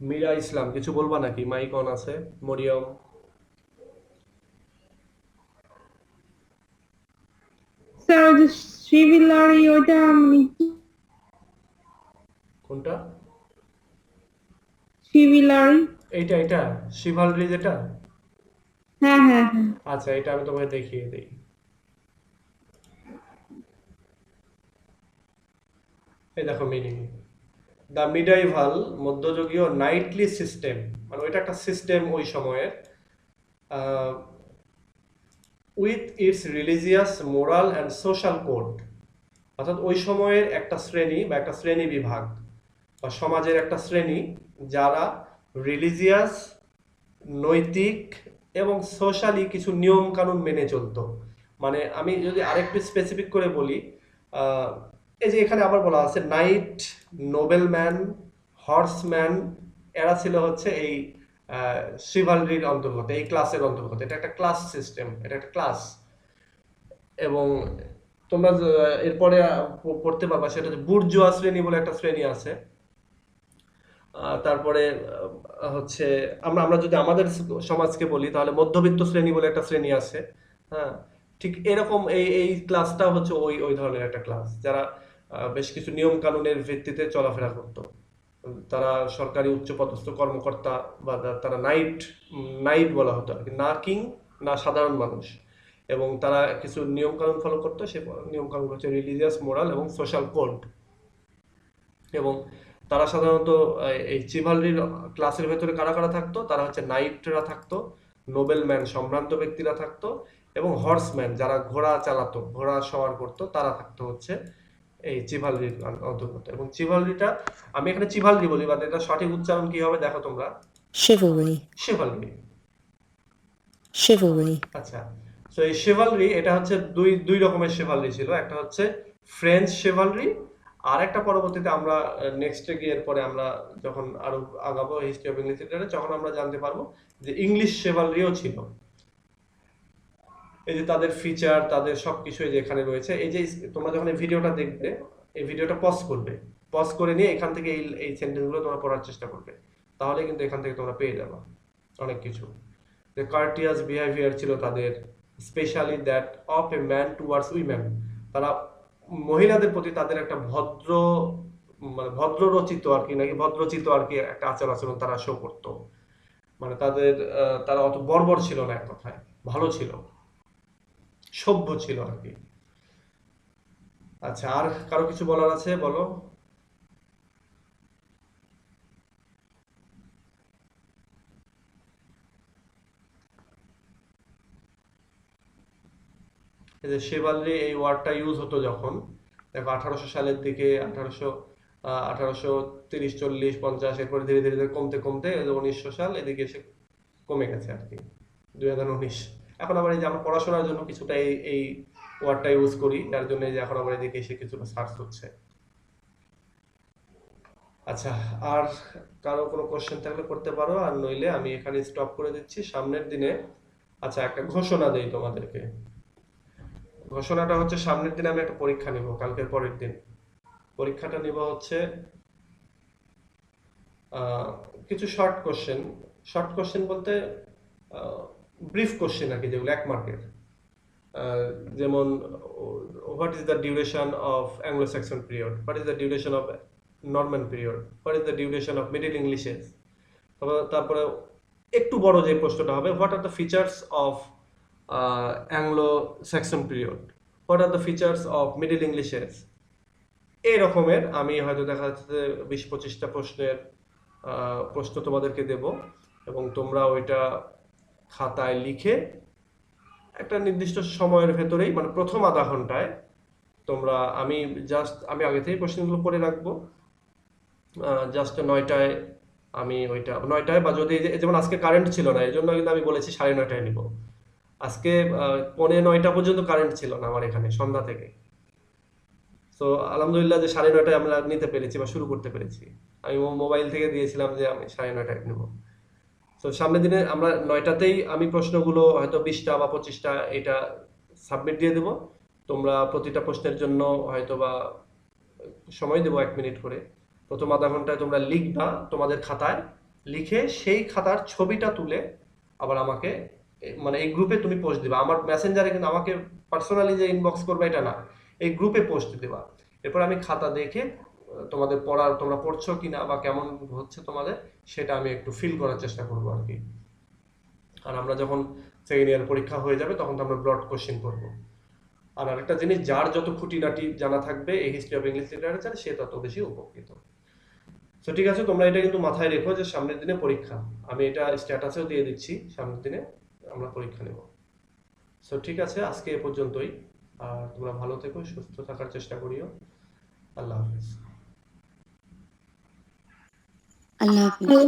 মীরা ইসলাম, কিছু বলবা নাকি? মাইক অন আছে। মরিয়ম, স্যার ওই যে শিবিলারি ওইটা আমি কোনটা? শিবিলারি এইটা শিভালরি যেটা? হ্যাঁ হ্যাঁ হ্যাঁ আচ্ছা, এটা আমি তোমাকে দেখিয়ে দিই। এই দেখো মিনিং, দ্য মিডাইভাল, মধ্যযুগীয় নাইটলি সিস্টেম, মানে ওইটা একটা সিস্টেম ওই সময়ের, with its religious moral and social code. অর্থাৎ ওই সময়ের একটা শ্রেণী বা একটা শ্রেণী বিভাগ বা সমাজের একটা শ্রেণী যারা রিলিজিয়াস, নৈতিক এবং সোশ্যালি কিছু নিয়ম কানুন মেনে চলতো। মানে আমি যদি আরেকটু স্পেসিফিক করে বলি, আহ, এই যে এখানে আবার বলা আছে নাইট, নোবেলম্যান, হর্সম্যান, এরা ছিল হচ্ছে এই শিভালরির অন্তর্গত, এই ক্লাসের অন্তর্গত। এটা একটা ক্লাস সিস্টেম, এটা একটা ক্লাস। এবং তোমরা এরপরে পড়তে পারবা, সেটা হচ্ছে বুর্জোয়া শ্রেণী বলে একটা শ্রেণী আছে। তারপরে হচ্ছে আমরা আমরা যদি আমাদের সমাজকে বলি তাহলে মধ্যবিত্ত শ্রেণী বলে একটা শ্রেণী আছে। হ্যাঁ, ঠিক এরকম এই এই ক্লাসটা হচ্ছে ওই ওই ধরনের একটা ক্লাস, যারা বেশ কিছু নিয়ম কানুনের ভিত্তিতে চলাফেরা করত। তারা সরকারি উচ্চপদস্থ কর্মকর্তা, বা তারা নাইট, নাইট বলা হতো আর কি, না কিং না সাধারণ মানুষ। এবং তারা কিছু নিয়ম কানুন ফলো করতো, সে নিয়ম কানুন হচ্ছে রিলিজিয়াস, মোরাল এবং সোশ্যাল কোড। এবং তারা সাধারণত এই চিভালরির ক্লাসের ভেতরে কারা কারা থাকতো, তারা হচ্ছে নাইটরা থাকতো, নোবেলম্যান সম্ভ্রান্ত ব্যক্তিরা থাকতো, এবং হর্সম্যান যারা ঘোড়া চালাতো, ঘোড়া সওয়ার করতো, তারা থাকতো হচ্ছে এই চিভালরির অন্তর্গত। এবং চিভালরিটা, আমি এখানে চিভালরি বলি, বাট এটা সঠিক উচ্চারণ কি হবে দেখো তোমরা। Chivalry. শিভালরি। Chivalry. আচ্ছা, তো এই শেভালরি, এটা হচ্ছে দুই দুই রকমের শেভালরি ছিল। একটা হচ্ছে ফ্রেঞ্চ শেভালরি, আর একটা পরবর্তীতে আমরা নেক্সটে গিয়ে এরপরে আমরা যখন আরো আগাবো হিস্ট্রি অফ ইংলিশ লিটারেচারে, তখন আমরা জানতে পারবো যে ইংলিশ শেভালরিও ছিল। এই যে তাদের ফিচার, তাদের সবকিছু এই যে এখানে রয়েছে। এই যে তোমরা যখন এই ভিডিওটা দেখবে, এই ভিডিওটা পজ করবে, পজ করে নিয়ে এখান থেকে এই এই সেন্টেন্সগুলো তোমরা পড়ার চেষ্টা করবে, তাহলে কিন্তু এখান থেকে তোমরা পেয়ে যাবে অনেক কিছু। যে কার্টিয়াস বিহেভিয়ার ছিল তাদের, specially that of a man towards women. তারা মহিলাদের প্রতি তাদের একটা ভদ্র, মানে ভদ্ররচিত আর কি, নাকি ভদ্রচিত আর কি একটা আচার আচরণ তারা শো করতো। মানে তাদের তারা অত বর্বর ছিল না, এক কথায় ভালো ছিল, সভ্য ছিল আর কি। আচ্ছা, আর কারো কিছু বলার আছে বলো। এই যে শেভালরি, এই ওয়ার্ডটা ইউজ হতো যখন, দেখো 1800 সালের দিকে, 1830, 40, 50, এরপরে ধীরে ধীরে ধীরে কমতে কমতে 1900 সাল এদিকে এসে কমে গেছে আর কি, 2019। এখন আবার এই যে আমরা পড়াশোনার জন্য কিছুটা এই ওয়ার্ডটা ইউজ করি, যার জন্য এই যে এখন আবার এদিকে এসে কিছুটা সার্চ হচ্ছে। আচ্ছা, আর কারো কোনো কোশ্চেন থাকলে করতে পারো, আর নইলে আমি এখানে স্টপ করে দিচ্ছি সামনের দিনে। আচ্ছা, একটা ঘোষণা দেই তোমাদেরকে। ঘোষণাটা হচ্ছে সামনের দিনে আমি একটা পরীক্ষা নিব, কালকের পরের দিন। পরীক্ষাটা নিব হচ্ছে কিছু শর্ট কোশ্চেন বলতে ব্রিফ কোশ্চেন আর কি, যেগুলো 1 মার্কের। যেমন what is the duration of Anglo Saxon period, what is the duration of Norman period, what is the duration of Middle Englishes. তারপরে একটু বড় যে প্রশ্নটা হবে, what are the features of Anglo Saxon period, what are the features of Middle Englishes. এই রকমের আমি হয়তো দেখা যাচ্ছে 20-25টা প্রশ্নের প্রশ্ন তোমাদেরকে দেব, এবং তোমরা ওইটা খাতায় লিখে একটা নির্দিষ্ট সময়ের ভেতরেই, মানে প্রথম আধা ঘন্টায় তোমরা, আমি আগে থেকেই প্রশ্নগুলো করে রাখবো। জাস্ট 9টায় আমি ওইটা 9টায়, বা যদি যেমন আজকে কারেন্ট ছিল না, এই জন্য কিন্তু আমি বলেছি 9:30টায় নিব। আজকে 8:45 পর্যন্ত কারেন্ট ছিল না আমার এখানে, সন্ধ্যা থেকে। তো আলহামদুলিল্লাহ যে 9:30টায় আমরা নিতে পেরেছি বা শুরু করতে পেরেছি। আমি মোবাইল থেকে দিয়েছিলাম যে আমি 9:30টায় নেব। তো সামনের দিনে আমরা 9টাতেই আমি প্রশ্নগুলো হয়তো 20টা বা 25টা এটা সাবমিট দিয়ে দেব। তোমরা প্রতিটা প্রশ্নের জন্য হয়তো বা সময় দেবো 1 মিনিট করে। প্রথম আধা ঘন্টায় তোমরা লিখবা তোমাদের খাতায়, লিখে সেই খাতার ছবিটা তুলে আবার আমাকে মানে এই গ্রুপে তুমি পোস্ট দিবা। আমার মেসেঞ্জারে কিন্তু আমাকে পার্সোনালি যে ইনবক্স করবে এটা না, এই গ্রুপে পোস্ট দিবা। এরপর আমি খাতা দেখে তোমাদের তোমরা পড়ছো কিনা বা কেমন হচ্ছে তোমাদের, সেটা আমি একটু ফিল করার চেষ্টা করবো আর কি। আর আমরা যখন সেকেন্ড ইয়ার পরীক্ষা হয়ে যাবে তখন তো আমরা ব্রড কোশ্চেন করবো। আর আরেকটা জিনিস, যার যত খুঁটিনাটি জানা থাকবে এই হিস্ট্রি অফ ইংলিশ লিটারেচার, সে তত বেশি উপকৃত। তো ঠিক আছে, তোমরা এটা কিন্তু মাথায় রেখো যে সামনের দিনে পরীক্ষা। আমি এটা স্ট্যাটাসেও দিয়ে দিচ্ছি, সামনের দিনে আমরা পরীক্ষা নেব। সো ঠিক আছে, আজকে এ পর্যন্তই। আর তোমরা ভালো থেকো, সুস্থ থাকার চেষ্টা করিও। আল্লাহ হাফেজ। আল্লাহ হাফিজ। Hello,